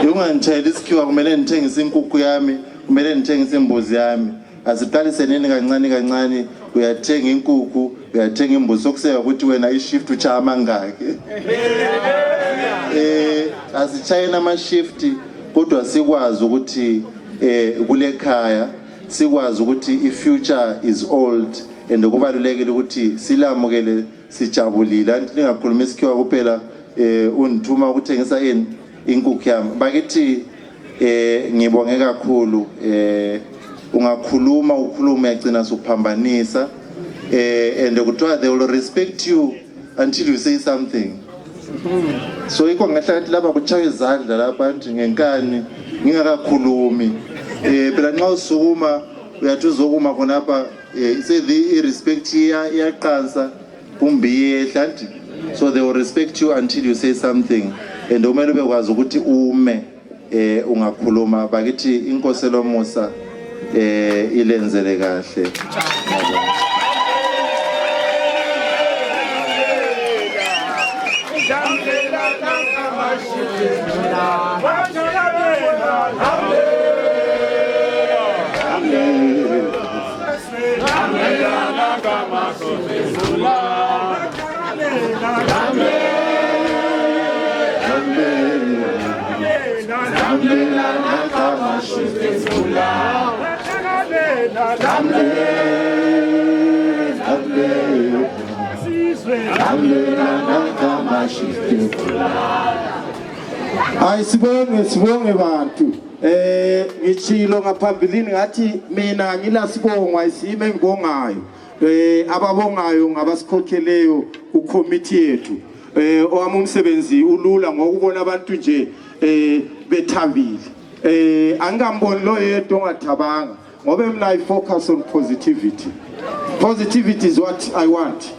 Ungangitshayela isikhiwa kumele ngithengise inkukhu yami, kumele ngithengise imbuzi yami. Asiqalise nini kancane kancane uyathenga inkukhu, uyathenga imbuzi sokuseka ukuthi wena ishift uchaya mangaki. Asitshayena ama shift kodwa sikwazi ukuthi kule khaya sikwazi ukuthi i-future is old and kubalulekile ukuthi silamukele sijabulile anti ningakhuluma isikhiwa kuphela unithuma ukuthengisa inkukhu yami. Bakithi ngibonge kakhulu ungakhuluma ukhuluma yagcina sokuphambanisa and kuthiwa they will respect you until you say something. So iko ngahlathi laba kuchaya izandla lapha nje ngenkani ngingakakhulumi phela nxa usukuma uyathi uzokuma khona lapha say the respect iyaqansa kumbi yehla nje, so they will respect you until you say something and umele bekwazi ukuthi ume ungakhuluma. Bakithi inkosi lomusa ilenzele kahle. Sibonge bantu. Ngichilo ngaphambilini ngathi mina ngila sibongwa isime ngibongayo. Ababongayo ngabasikhokheleyo ku committee yethu. Owami umsebenzi ulula ngokubona abantu nje bethambile. Angamboni lo yedwa ongathabanga ngoba mina I focus on positivity. Positivity is what I want.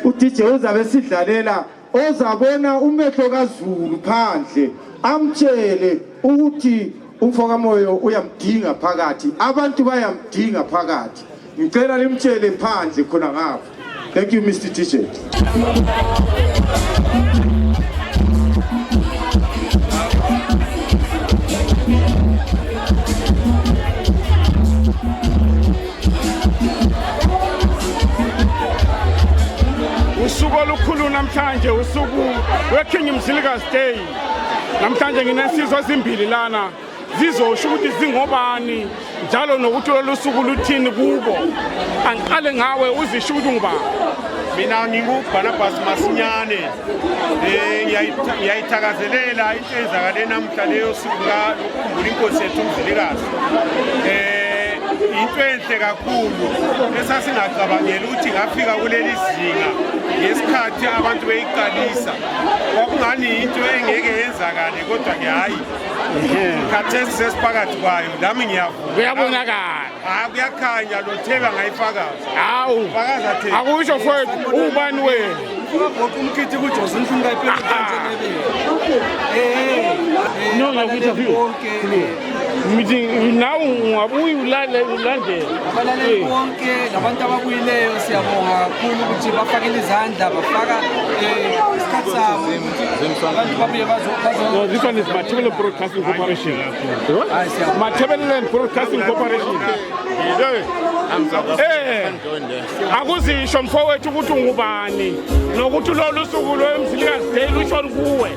uDJ uzabe sidlalela ozabona umehlo kaZulu phandle amtshele ukuthi umfoka moyo uyamdinga phakathi, abantu bayamdinga phakathi. Ngicela limtshele phandle khona ngapha. Thank you Mr. DJ. Usuku olukhulu namhlanje usuku weKing Mzilikazi Day. Namhlanje nginensizwa ezimbili lana zizosho ukuthi zingobani njalo nokuthi losuku luthini kubo. Angiqale ngawe uzisho ukuthi ngubani. Mina ngingubhanabhas Masinyane. Ngiyayithakazelela into eyenzakale namhla leyo suku lokukhumbula inkosi yethu uMzilikazi. Into enhle kakhulu esasingacabangela ukuthi ngafika kuleli zinga ngesikhathi abantu beyiqalisa. Kwakungani into engeke yenzakale kodwa ke hayi khathesi sesiphakathi kwayo nami ngiyavuka. Kuyabonakala. Kuyakhanya lo Theba ngayifakaza. Hawu. Fakaza Theba. Akusho mfowethu ubani wena? Umkhithi kuJoseph Ngayiphi No ngakuyinterview. Meeting now ngabuyi ulandela. Abalaleli bonke labantu ababuyileyo siyabonga kakhulu ukuthi bafakile izandla bafaka isikhathi sabo. Abantu babuye bazo. No, this one is Mathebele Broadcasting Corporation. Mathebele Broadcasting Corporation. Akuzisho mfowethu ukuthi ungubani nokuthi lolu suku lweMzilikazi Day lusho kuwe.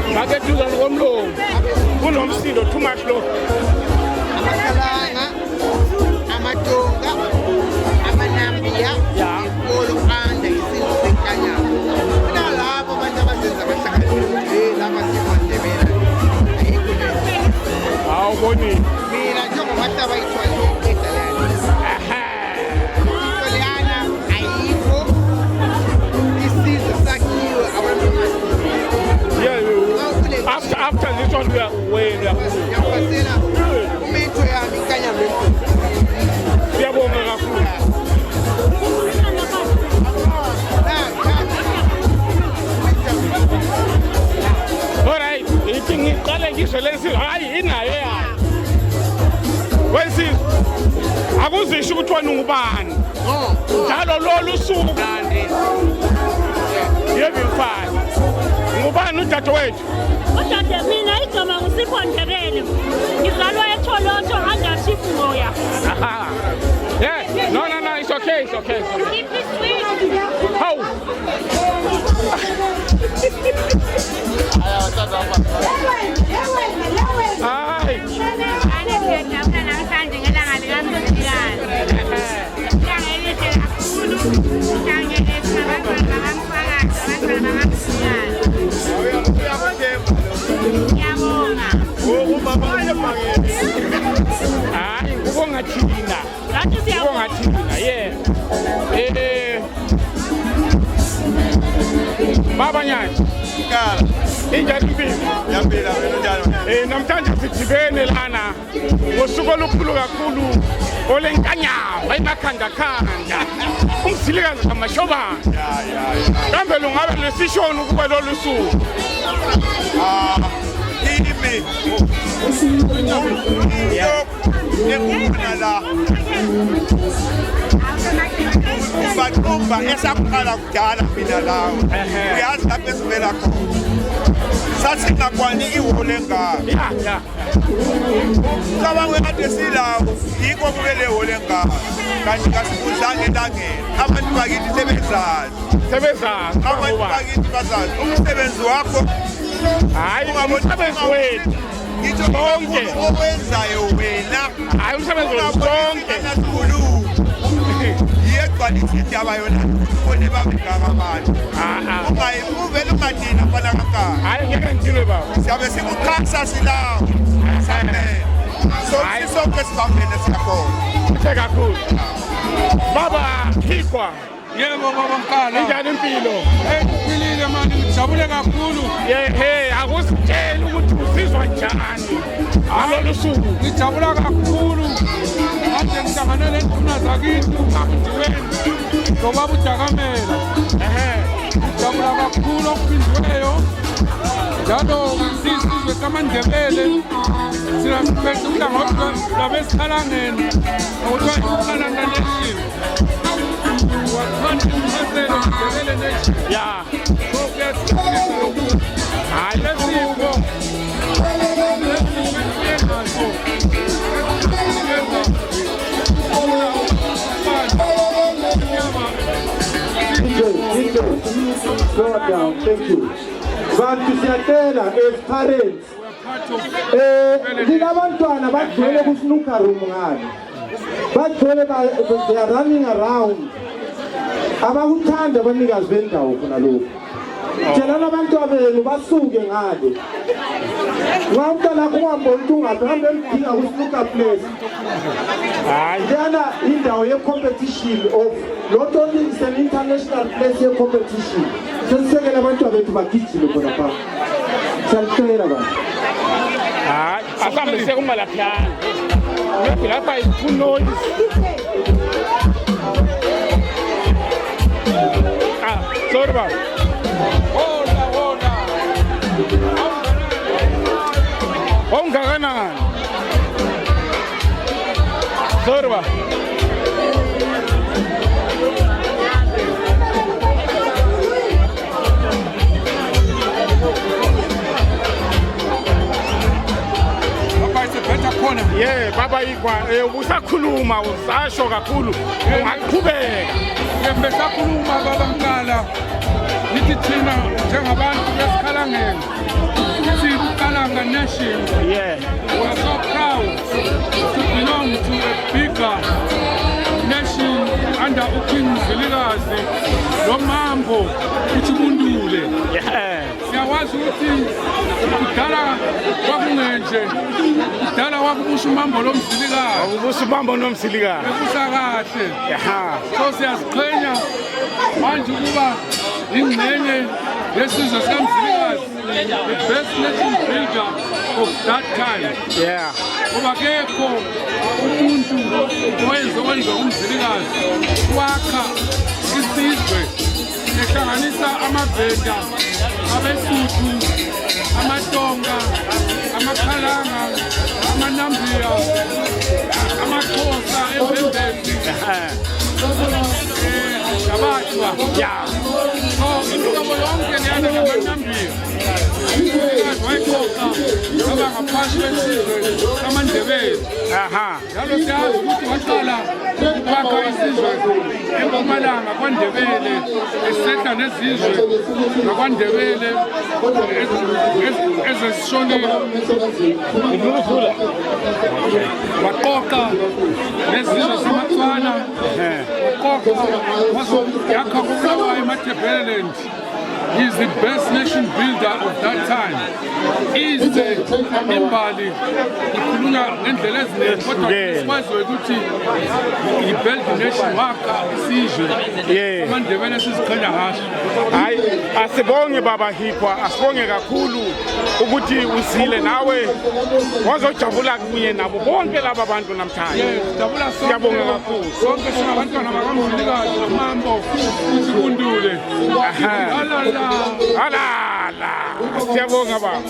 Ngakeduzane komlomo. Kunomsindo too much lo. Amakalanga, amatonga, amanambiya, ikolo anda isinto senkanyama. Kunalabo abantu abazenza abahlakaniphile laba sikwandebela. Ayikho le. Awuboni. Mina njengoba abayithwala eDalani. Leyana ayikho isizwe sakhiwe abantu after this one we are ngiyabasela umetho yami inkanyama siyabonga kakhulu. Alright, ithi ngiqale ngisho lesi hayi inayo yayo. Wesizwe akuzisho ukuthi wena ungubani. Njalo lolu suku kanti yebifana. Ngubani udadewethu? Udade mina igama nguSipho Ndebele. Ngizalwa eTholoto under Chief Moya. Yeah, no, it's okay. Keep it sweet. How? Ay. Hayi kubonga thina. Ngathi siyabonga thina, yeah. Baba Nyathi. Kala. Injani impilo? Yaphila wena njalo. Namhlanje sidibene lana ngosuku olukhulu kakhulu olenkanyamba emakhanda khanda. Umzilikazi kamashobana. Kambe lungabe lesishona ukuba lolu suku. Kimi. Ngikubona la. Bathumba esaqala kudala mina lawo. Uyazi lapho esivela khona. Sathi ngakwani ihole ngalo. Yeah. Cabanga kade silawo yiko kumele ihole ngalo. Kanti kasibuzange elangeni. Abantu bakithi sebezazi. Abantu bakithi bazazi. Umsebenzi wakho hayi umsebenzi wethu. Ngitsho konke owenzayo wena. Hayi umsebenzi wethu konke. Yedwa yona kone babengaka abantu. Ungayivele ungadina phana kakaka. Hayi ngeke ngidinwe baba. Siyabe sikukhasa silawo. Amen. So sonke sibambene siyakhona. Kakhulu. Baba Hikwa. Yebo baba Mkala. Injani impilo? Philile manje ngijabule kakhulu. Akusitshela ukuthi uzizwa njani. Alolu suku ngijabula kakhulu. Manje ngihlangane nenduna zakithi uMamdiweni. Nobaba uDakamela. Ngijabula kakhulu okuphindiweyo. Njalo sisizwe samaNdebele. Sina siphethe uhlangothi lwabesikhalangeni. Okuthiwa iKhalanga Nation. Yeah. Slow down, thank you. Bantu siyacela as parents. Abantwana bagcwele ku-snooker room ngale. Bagcwele they are running around. Abakuthanda abanikazi bendawo khona lokho. Tshelana abantu abenu basuke ngale. Ngawumntana kuhamba umuntu ungahambe emdinga ku-snooker place. Leyana indawo ye-competition of not only it's an international place ye-competition. Sesisekele abantu abethu bagijime khona pha. Siyalicela bantu. Hayi, asambe sekumalaphiyana. Maybe lapha is too noisy. Sorry about it. Ongakanani. Sorry about it. Yeah, baba Hikwa, usakhuluma usasho kakhulu. Ungaqhubeka. Ngisakhuluma baba Mkala. nithi thina njengabantu besikhalangeni siyibukalanga nation. We're so proud to belong to a bigger nation under uKing Mzilikazi noMambo uThibundule. Siyawazi ukuthi kudala kwakungenje, kudala kwakubusha uMambo noMzilikazi. Ukubusha uMambo noMzilikazi. Ekusakahle. So siyaziqhenya manje ukuba ingxenye yesizwe sikaMzilikazi, the best nation builder of that time. Ngoba kekho umuntu owenza uMzilikazi wakha isizwe ehlanganisa amaVenda, abeSuthu, amaTonga, amakhalanga, amaNambiya, amaXhosa, eMbembezi, Abatwa. So imihlobo yonke leyana yamaNambiya wayiqoqa yaba ngaphansi kwesizwe samaNdebele. Njalo siyazi ukuthi waqala ukwakha isizwe eMpumalanga kwaNdebele, esehla nezizwe zakwaNdebele ezesishonile. Waqoqa nezizwe zamaTswana, waqoqa yakha kuBulawayo eMatabeleland. He's the best nation builder of that time. He's the imbali ikhulunywa ngendlela eziningi kodwa sikwaziwe ukuthi he built the nation wakha isizwe amaNdebele siziqhenya ngaso. Hayi, asibonge baba Hipwa, asibonge kakhulu ukuthi uzile nawe wazojabula kunye nabo bonke laba bantu namhlanje. Sijabula sonke. Siyabonga kakhulu. Sonke singabantwana bakaMzilikazi noMambo uThibundule. Alala, siyabonga baba.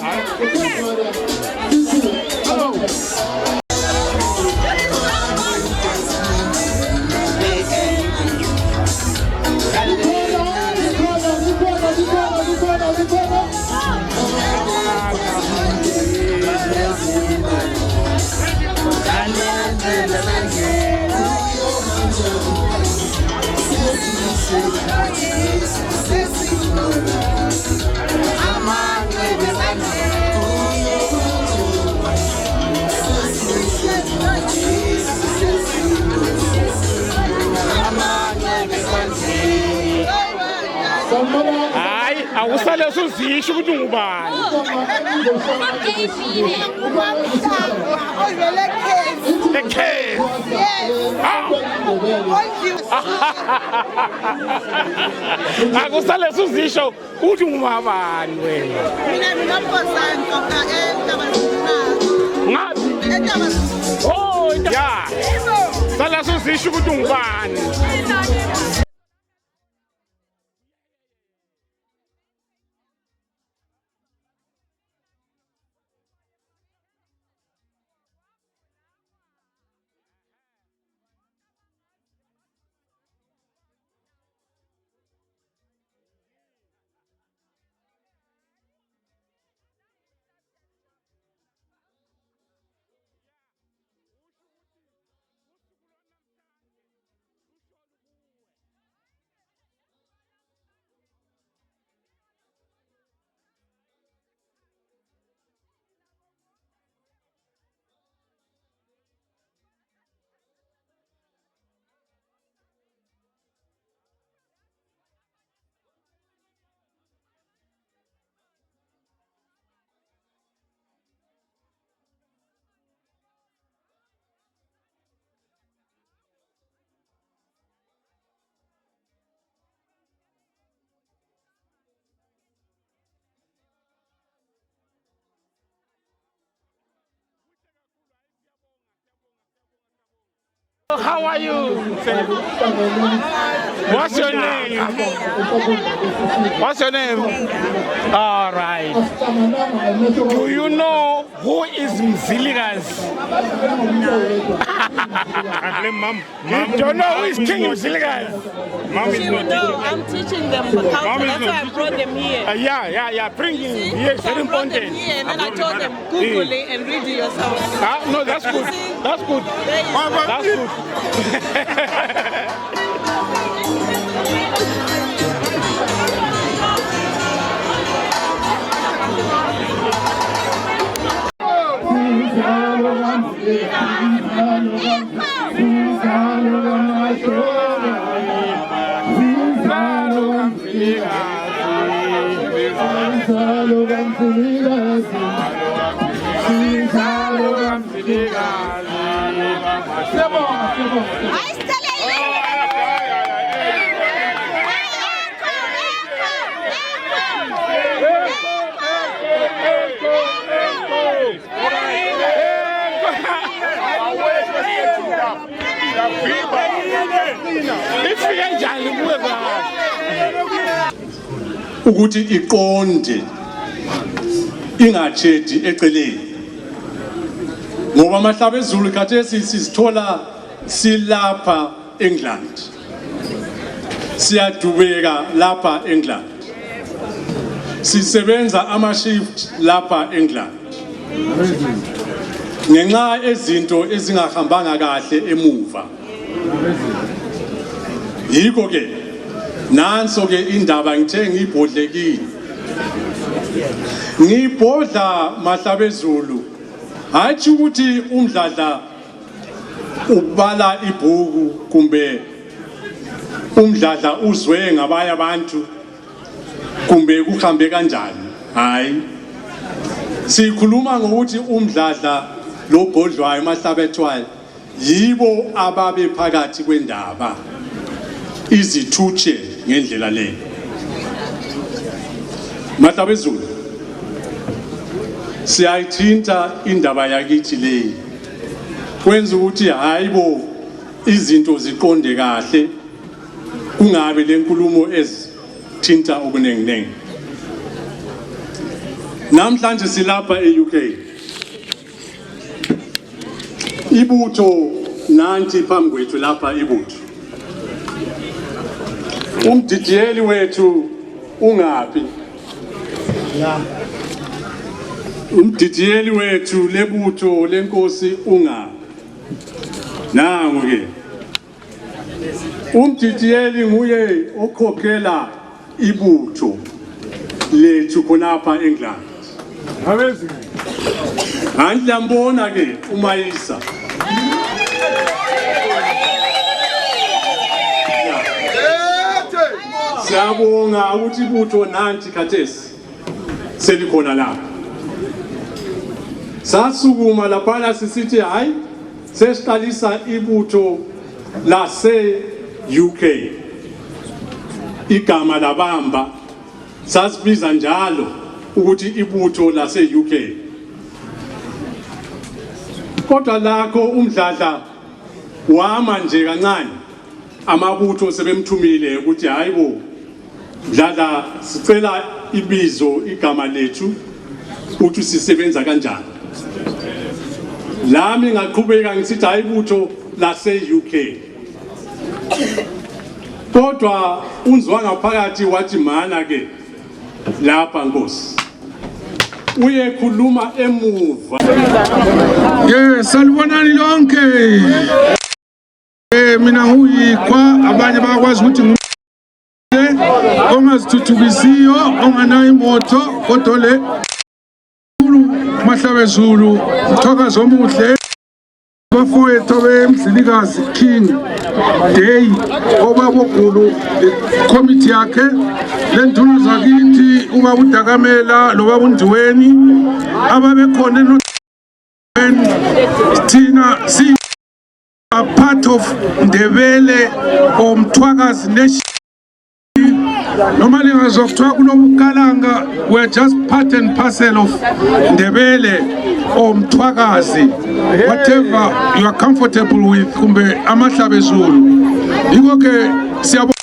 Hayi, awusale usuzisho ukuthi ungubani. Akusale usuzisho ukuthi ungubani wena. Mina nginompozanto Ngathi? Oh, ya. Sala usuzisho ukuthi ungubani. How are you? What's your name? What's your name? All right. Do you know who is Mzilikazi? You don't know who is King Mzilikazi? Mom is not teaching. I'm teaching them for culture. That's why I brought them here. Yeah. Bring him here. It's very important. Here, and then I told them, Google it and read it yourself. No, that's good. That's good. That's good. ukuthi iqonde ingachedi eceleni ngoba amahlaba ezulu khathesi sizithola silapha England siyadubeka lapha England sisebenza ama-shift lapha England ngenxa ezinto ezingahambanga kahle emuva yiko ke nanso ke indaba ngithe ngibhodlekile ngibhodla mahlaba ezulu hathi ukuthi umdladla ubala ibhuku kumbe umdladla uzwe ngabanye abantu kumbe kuhambe kanjani hayi sikhuluma ngokuthi umdladla lo bhodlwayo mahlaba ethwayo yibo ababe phakathi kwendaba izithutshe ngendlela leyo mahlaba ezulu siyayithinta indaba yakithi leyi kwenza ukuthi hayibo izinto ziqonde kahle kungabe lenkulumo ezithinta okunenginengi namhlanje silapha e-UK ibutho nanti phambi kwethu lapha ibutho umdidiyeli wethu ungaphi umdidiyeli wethu lebutho lenkosi ungaphi nangu ke umdidiyeli nguye okhokhela ibutho lethu khonapha eNgland andiyambona ke uMayisa siyabonga ukuthi ibutho nanti khathesi selikhona lapha sasukuma laphana sisithi hayi sesiqalisa ibutho lase UK igama labamba sasibiza njalo ukuthi ibutho lase UK kodwa lakho umdladla wama nje kancane amabutho sebemthumile ukuthi hayibo mdladla sicela ibizo igama lethu ukuthi sisebenza kanjani lami ngaqhubeka ngisithi hayibutho lase UK kodwa unzwa ngaphakathi wathi mana ke lapha Nkosi uye khuluma emuva salibonani lonke mina nguyikwa abanye bakwazi ukuthi ongazithuthukisiyo onganayo imoto kodwa le mahlaba ezulu mthokazi omuhle bafowethu bemzilikazi King Day obabogulu committee yakhe lenduna zakithi ubaba uDakamela lo baba uNdiweni ababekhona thina si a part of Ndebele omthwakazi nation normally as of talk kunobukalanga we're just part and parcel of Ndebele omthwakazi whatever you are comfortable with kumbe amahlaba ezulu yiko ke siyabona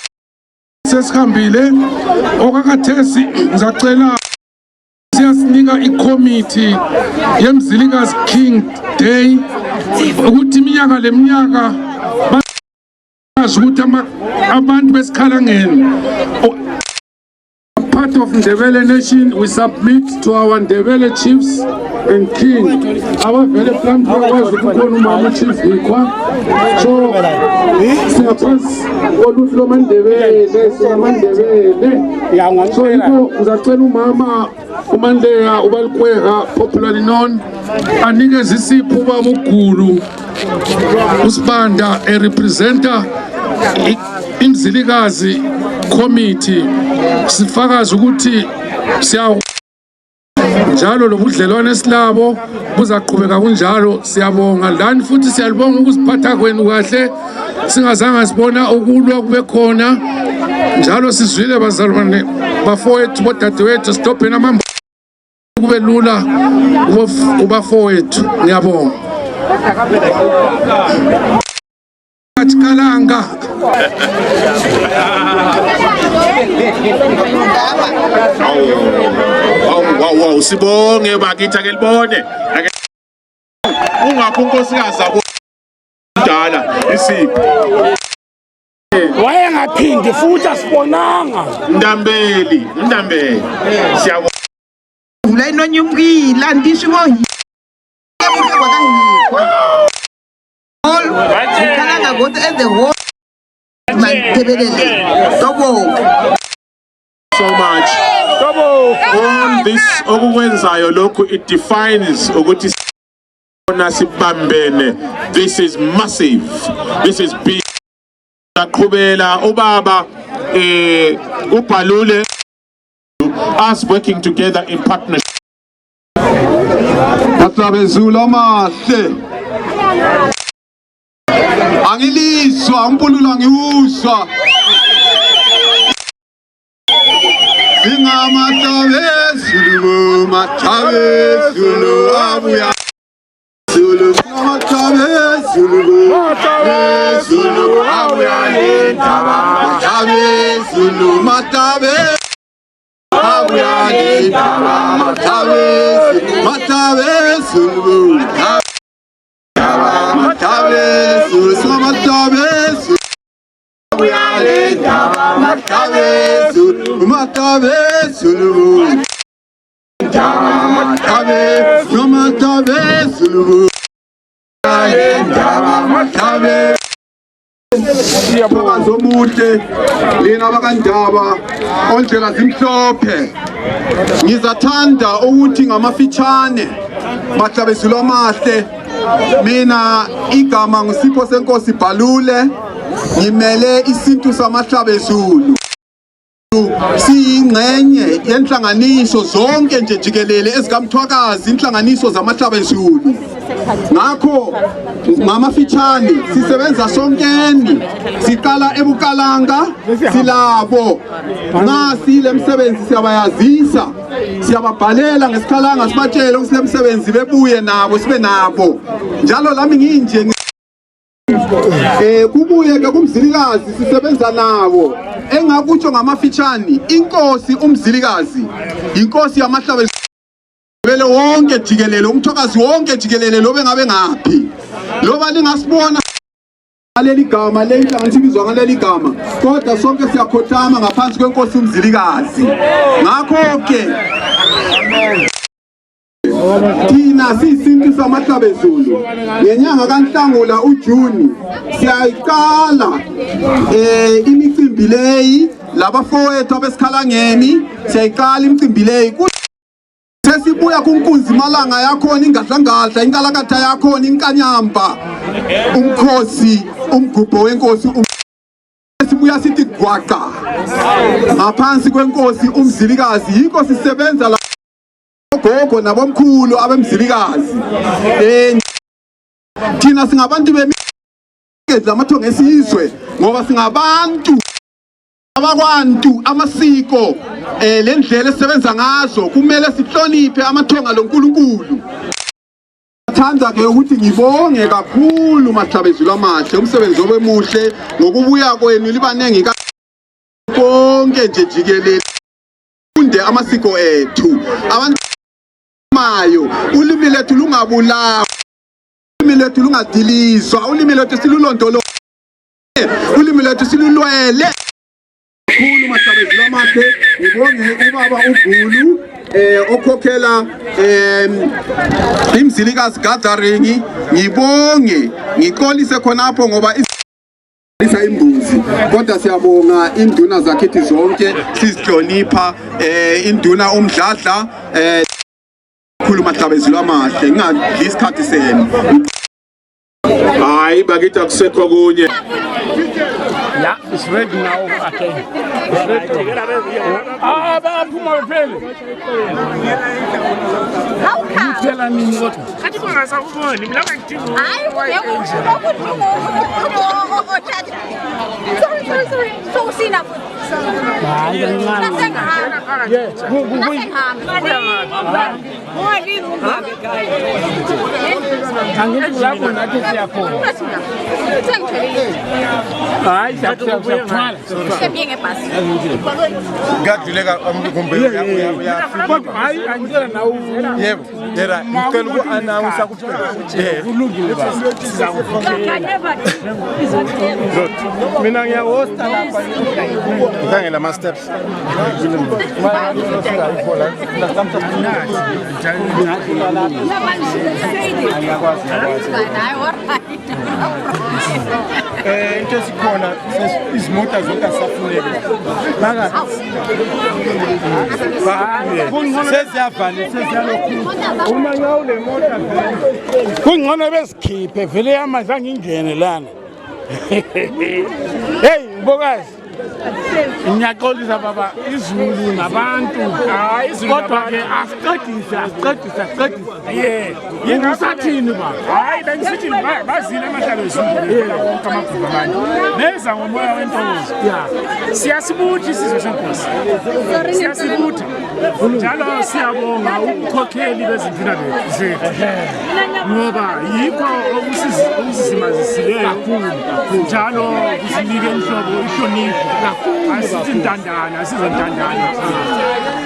sesikhambile okakathesi ngizacela siyasinika icommittee yemzilikazi King Day ukuthi iminyaka leminyaka bazi ukuthi abantu besikhalangeni part of Ndebele nation we submit to our Ndebele chiefs and king abavele plan bakwazi ukukhona umama chief ikwa so siyaphansi oluhlu lwamandebele sinamandebele so yiko ngizacela umama uMandeya ubalikwega popularly known anikeze isipho ubaba uGulu uSibanda erepresenta imzilikazi committee sifakaza ukuthi siya njalo lobudlelwane esilabo buzaqhubeka kunjalo. Siyabonga lani futhi siyalibonga ukuziphatha kwenu kahle, singazange sibona ukulwa kube khona, njalo sizwile bazalwane bafowethu bodadewethu, stopeni amambo kube lula kubafowethu. Ngiyabonga. Kalanga Wow, sibonge bakithi ake libone. Ungapho unkosikazi abo dala isipho. Wayengaphindi futhi asibonanga. Ndambeli. Siyabonga. Vula inonyumkila ndisho kalanga kodwa as the whole so much. All this okwenzayo lokhu it defines ukuthi sibambene. This is massive. This is big. Qhubela ubaba uBhalule, us working together in partnership. Bahlabezulu amahle. Angiliswa umpululo ngiwuswa. Singamathabezulu mathabezulu abuya. Zulu mathabezulu abuya lendaba. Mathabezulu mathabezulu abuya lendaba. Mathabezulu zomude lina bakandaba ondlela zimhlophe. Ngizathanda ukuthi ngamafitshane bahlabezulu amahle. Mina igama nguSipho Senkosi Bhalule, ngimele isintu samahlabezulu. Siyingxenye yenhlanganiso zonke nje jikelele ezikamthwakazi, inhlanganiso zamahlabezulu. Ngakho ngamafitshane sisebenza sonkeni, siqala ebukalanga silabo. Nasi lemsebenzi siyabayazisa, siyababhalela ngesikhalanga sibatshele ukuthi lemsebenzi bebuye nabo sibe nabo. Njalo lami nginje kubuye ke kumzilikazi sisebenza nabo. Engakutsho ngamafitshane inkosi umzilikazi, inkosi yamahlabezulu vele wonke jikelele, umthwakazi wonke jikelele lobe ngabe ngaphi. Loba lingasibona leli gama lenhlanganiso ibizwa ngaleli gama, kodwa sonke siyakhothama ngaphansi kwenkosi umzilikazi. Ngakho ke thina siyisintu samahlabezulu ngenyanga kaNhlangula uJuni siyayiqala imicimbi leyi labafowethu abesikhalangeni, siyayiqala imicimbi leyi. Sesibuya kunkunzi malanga yakhona, ingadlangadla, inkalakatha yakhona, inkanyamba, umkhosi, umgubho wenkosi. Sibuya sithi gwaqa ngaphansi kwenkosi umzilikazi. Yikho sisebenza la gogo nabomkhulu abemzilikazi. Thina singabantu bemigedla amathonga esizwe ngoba singabantu abakwantu amasiko lendlela esisebenza ngazo kumele sihloniphe amathonga loNkulunkulu. Thanda ke ukuthi ngibonge kakhulu mahlabezulu amahle, umsebenzi obemuhle ngokubuya kwenu libanengi konke nje jikelele. Funde amasiko ethu, abantu mayo, ulimi lethu lungabulawa, ulimi lethu lungadilizwa, ulimi lethu silulondoloze, ulimi lethu silulwele. Khulu mahlabezulu amahle, ngibonge ubaba uBhulu okhokhela imzilikazi gathering. Ngibonge ngiqolise khonapho ngoba isa imbuzi, kodwa siyabonga induna zakithi zonke sizihlonipha, induna umdladla khulu mahlabezulu amahle. Ngingadli isikhathi senu. Hayi bakithi akusekho kunye. It's ready now again. It's ready. Baphuma phela. How come? Uthela nini kodwa? Athi kungasakuboni mina ngidinga. Hayi uyakusho Sorry. So sina. Hayi kancane. Yes. Angithi lapho nathi siyakhona. Hayi siyathwala. Siyabiye ngebhasi. Ngadileka umkhumbi uyafika. Kodwa hayi angicela nawe. Yebo. Yera ngicela uku-announce ukuthi kulungile baba. Mina ngiyahosta lapha. Ngikhangela ama steps. Into esikhona izimota zonke asafuneki. Sesiyavale uma ngawule mota kungcono besikhiphe vele yamanje angingene lana. Hey mbokazi ngiyaxolisa baba izulu nabantu kodwa ke asiqedisa yingasathini baba hayi bengisithi bazile amahlalo ezulu wonke amagugu abantu neza ngomoya wentokozo siyasibuthi isizwe senkosi siyasibutha njalo siyabonga ukukhokheli bezinduna zethu ngoba yikho okusizimazisileyo njalo kusinike inhlobo ihlonipho asithi ntandana sizontandana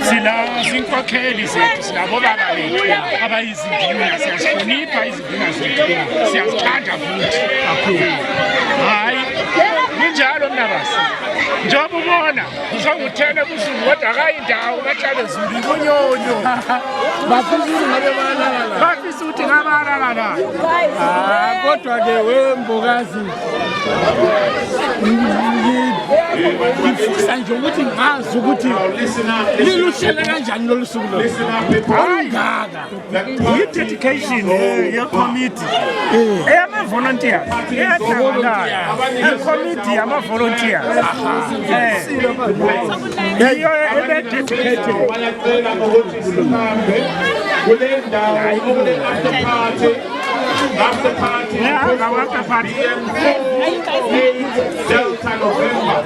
sila zinkokheli zethu silabo baba bethu abayizinduna siyasihlonipha izinduna zethu siyazithanda futhi kakhulu hayi kunjalo mnabasi njengoba ubona uzonguthene busuku kodwa akayindawo batshale zulu ibunyonyo bafisa ukuthi ngabalala kodwa ke wembokazi ngifisa nje ukuthi ngazi ukuthi liluhlele kanjani lolu suku lo awungaka i-dedication ye-committee eyama-volunteers eyahlanganayo i-committee yama-volunteers yiyo ebe-dedicated After party, Delta November,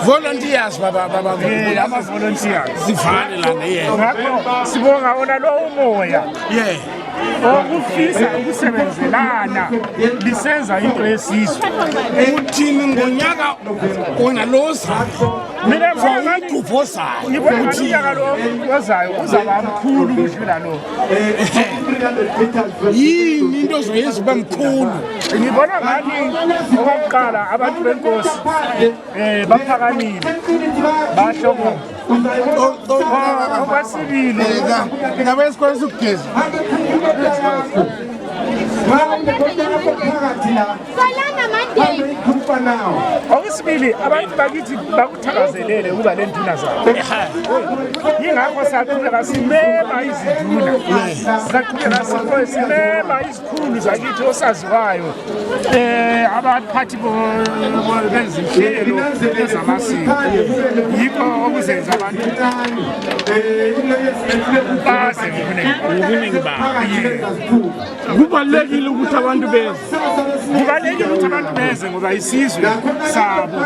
volunteers, baba, volunteers. Sivane la yena. Sibonga ona lo umoya. Yeah. Okufisa ukusebenzelana lisenza into yesizwe. Uthini ngonyaka ona loza. Mina ngifuna ukuphosayo. Ngibona lo ozayo uzaba mkhulu kudlula lo. Yini into zoyenza ube mkhulu. Ngibona ngathi okokuqala abantu benkosi baphakamile. Bashoko. Okwesibili nawe esikwenza ukugeza. Okwesibili abantu bakithi bakuthakazelele ukuba le nduna zabo. Yingakho saqhubeka simema izinduna. Saqhubeka simema izikhulu zakithi osaziwayo. Abaphathi bezinhlelo ezamasiko. Yikho okuzenza abantu baze ngobuningi babo. Kubalulekile ukuthi abantu beze. Kubalulekile ukuthi abantu beze ngoba isizwe sabo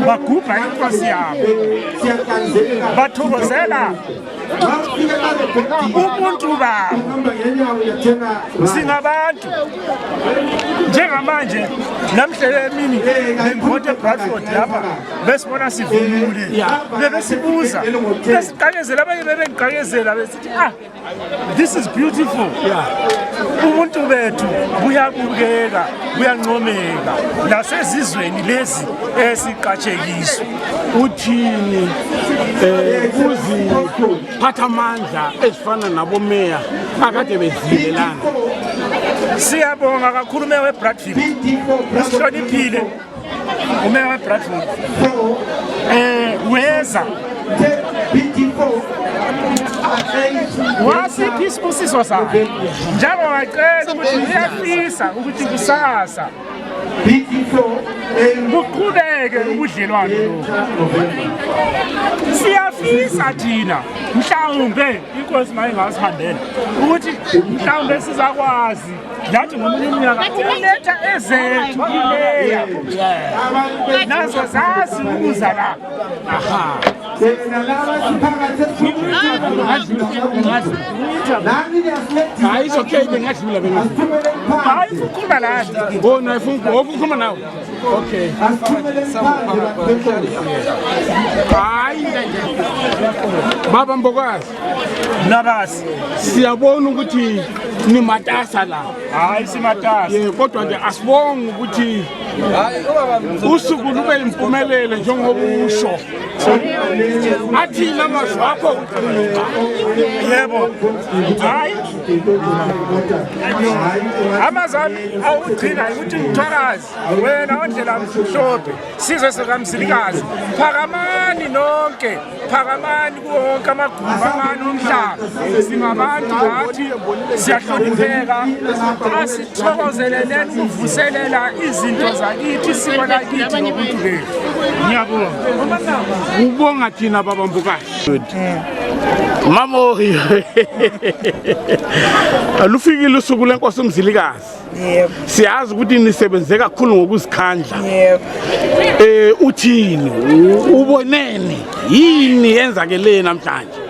bagubha inkosi yabo. Bathokozela ubuntu babo. Singabantu njengamanje namhlanje emini ngivote Bradford lapha besibona sivunule bebesibuza besiqakezela abanye bebengiqakezela besithi this is beautiful ubuntu bethu buyabukeka buyancomeka nasezizweni lezi esiqatshekiswa uthini kuziphatha amandla ezifana nabomeya akade bezilelana. Siyabonga kakhulu umeya weBradford usihloniphile umeya weBradford weza wasiphi isibusiso sakhe njalo wacela ukuthi uyafisa ukuthi kusasa kuqhubeke kuqhubeke ubudlelwano siyafisa thina mhlawumbe inkosi maye ngasihambela ukuthi mhlawumbe sizakwazi lathi ngomunye umnyaka ukuletha ezethu ileya nazo zazi ukuza la aha hayi it's okay ngingadlula bengani hayi ukhuluma la bona ukhuluma nawe okay hayi baba Mbokazi nabasi siyabona ukuthi ni matasa la hayi simatasa kodwa nje asibonga ukuthi usuku lube impumelelo njengoba usho athina maswakho yebo hayi amazami awugcina ukuthi Mthwakazi wena ondlela mhlophe sizwe sikaMzilikazi phakamani nonke phakamani wonke amagumba amani omhlaba singabantu bathi siyahlonipheka asithokozeleleni ukuvuselela izinto zakithi isiko lakithi nobuntu bethu ngiyabonga ubonga thina baba Mbokazi mamo alufikile usuku lenkosi uMzilikazi yebo siyazi ukuthi nisebenze kakhulu ngokuzikhandla yebo uthini ubonene yini yenzakele namhlanje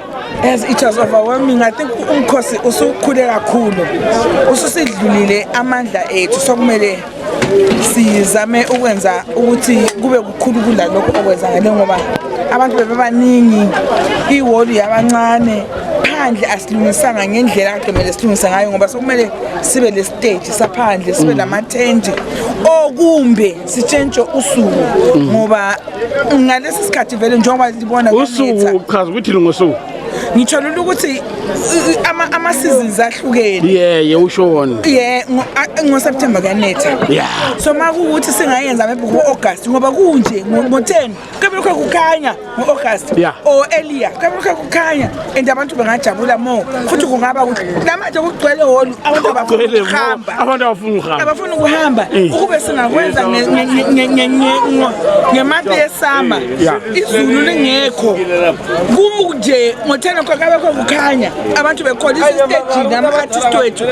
As it was overwhelming, I think umkhosi usukhule kakhulu ususidlulile amandla ethu sokumele sizame ukwenza ukuthi kube kukhulu kula lokho okwenzakale ngoba abantu bebaningi ihholo yabancane phandle asilungisanga ngendlela akade silungisa ngayo ngoba sokumele sibe le stage saphandle sibe lamathenti okumbe sitshentshe usuku ngoba ngalesi sikhathi vele njengoba libona usuku chaza ukuthi lungosuku ngitsho ukuthi ama seasons ahlukene ushona ngo-September kanetha so makuwukuthi singayenza maybe ngo-August ngoba kunje ngo-10 kube lokho kukhanya ngo-August or earlier kube lokho kukhanya and abantu bengajabula more futhi kungaba ukuthi namanje kugcwele holu abantu abafuna ukuhamba ukube singakwenza ngemonth yesama izulu lingekho kunje ngo-10 o'clock kukhanya abantu bekhona istage nama-artist wethu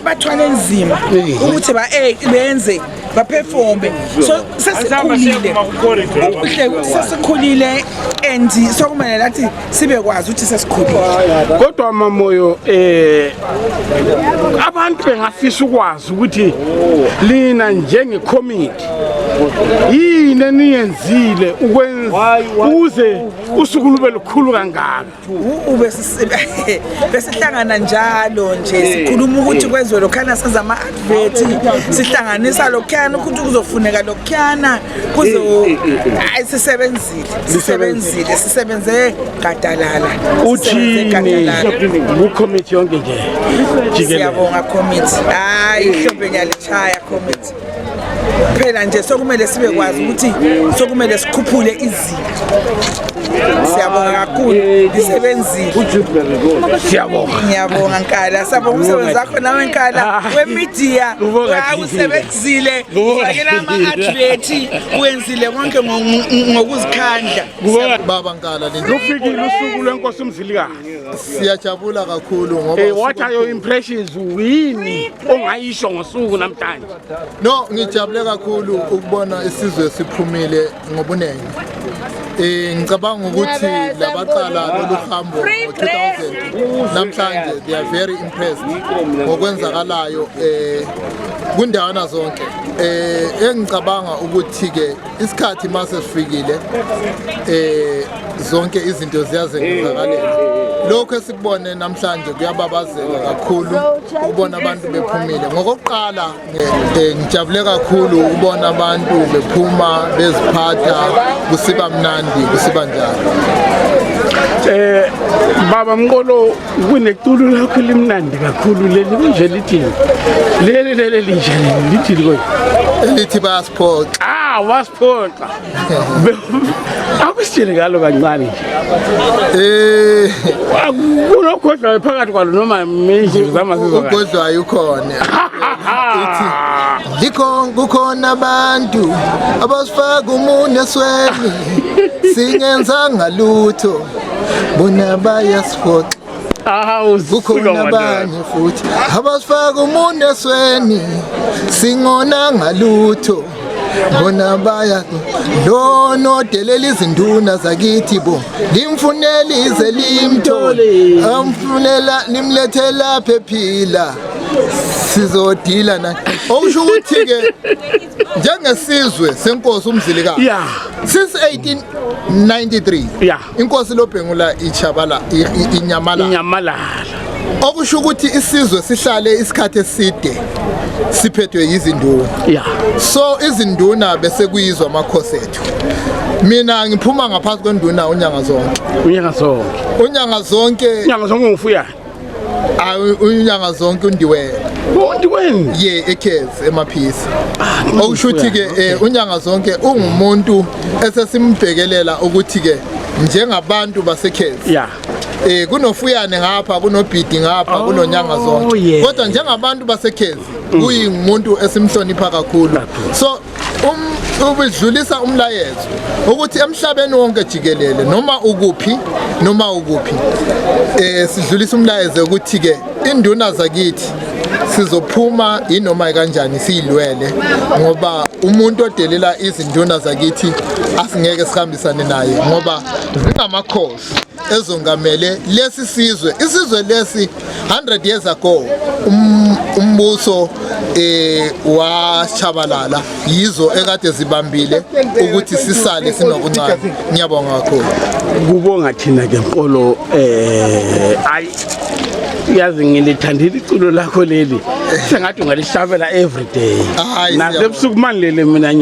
bathwale nzima ukuthi benze baperforme so sesikhulile sesikhulile and sokumele lathi sibekwazi ukuthi sesikhulile kodwa mamoyo abantu bengafisa ukwazi ukuthi lina njengecommittee yini eniyenzile ukwenza ukuze usuku lube lukhulu kangaka besihlangana njalo nje sikhuluma ukuthi kwenziwe lokhana senza ama-advert sihlanganisa lokhana ukuthi kuzofuneka lokhana sisebenze gadalala uthini ku-committee yonke nje siyabonga committee hayi ihlombe ngiyalishaya committee phela nje sokumele sibekwazi ukuthi sokumele sikhuphule izinto siyabonga kakhulu lisebenzile siyabonga ngiyabonga Nkala sabonga umsebenzi wakho nawe Nkala wemedia usebenzile ufakela ama-advert wenzile konke ngokuzikhandla baba Nkala lufikile usuku lwenkosi uMzilikazi siyajabula kakhulu ngoba what are your impressions yini ongayisho ngosuku namhlanje no ngijabule kakhulu ukubona isizwe siphumile ngobunene ngicabanga ukuthi labaqala lolu hambo ngo-2000 namhlanje they are very impressed ngokwenzakalayo kundawana zonke engicabanga ukuthi ke isikhathi mase sifikile zonke izinto ziyazenzakalela lokho esikubone namhlanje kuyababazela kakhulu ukubona abantu bephumile ngokokuqala ngijabule kakhulu ukubona abantu bephuma beziphatha kusiba mnandi kusiba njalo baba Mqolo kuneculo lakho limnandi kakhulu leli kunje lithini leli linje lithi lithi bayasiphoxa wasiphoqa. Akusitshele ngalo kancane. Kunokhodla phakathi kwalo noma menje zamasizwe. Ugodwa ukhona. Kukhona abantu abasifaka umuntu esweni singenza ngalutho bona bayasiphoqa. Kukhona abanye futhi abasifaka umuntu esweni singona ngalutho bona baya lono delela izinduna zakithi bo limfunela ize limthole amfunela nimlethela phephila sizodila na okusho ukuthi ke njengesizwe senkosi uMzilikazi since 1893 inkosi loBhengula iChabala iNyamalala okusho ukuthi isizwe sihlale isikhathi eside siphethwe izinduna so izinduna bese kuyizwa amakhosi ethu mina ngiphuma ngaphansi kwenduna unyanga zonke ngifuya unyanga zonke undiweni ekhezi emaphisi okusho ukuthi ke unyanga zonke ungumuntu esesimbhekelela ukuthi ke njengabantu basekhezi kunofuyane ngapha kunobhidi ngapha kunonyanga zonke kodwa njengabantu basekhezi kuyimuntu esimhlonipha kakhulu so ubudlulisa umlayezo ukuthi emhlabeni wonke jikelele noma ukuphi sidlulisa umlayezo ukuthi ke induna zakithi sizophuma inoma kanjani siyilwele ngoba umuntu odelela izinduna zakithi asingeke sihambisane naye ngoba zingamakhosi ezongamele lesi isizwe lesi 100 years ago umbuso wachabalala yizo ekade zibambile ukuthi sisale sinokuncane ngiyabonga kakhulu kubonga thina ke nkolo yazi ngilithandile iculo lakho leli sengathi ungalihlabela every day nasebusuku manje leli mina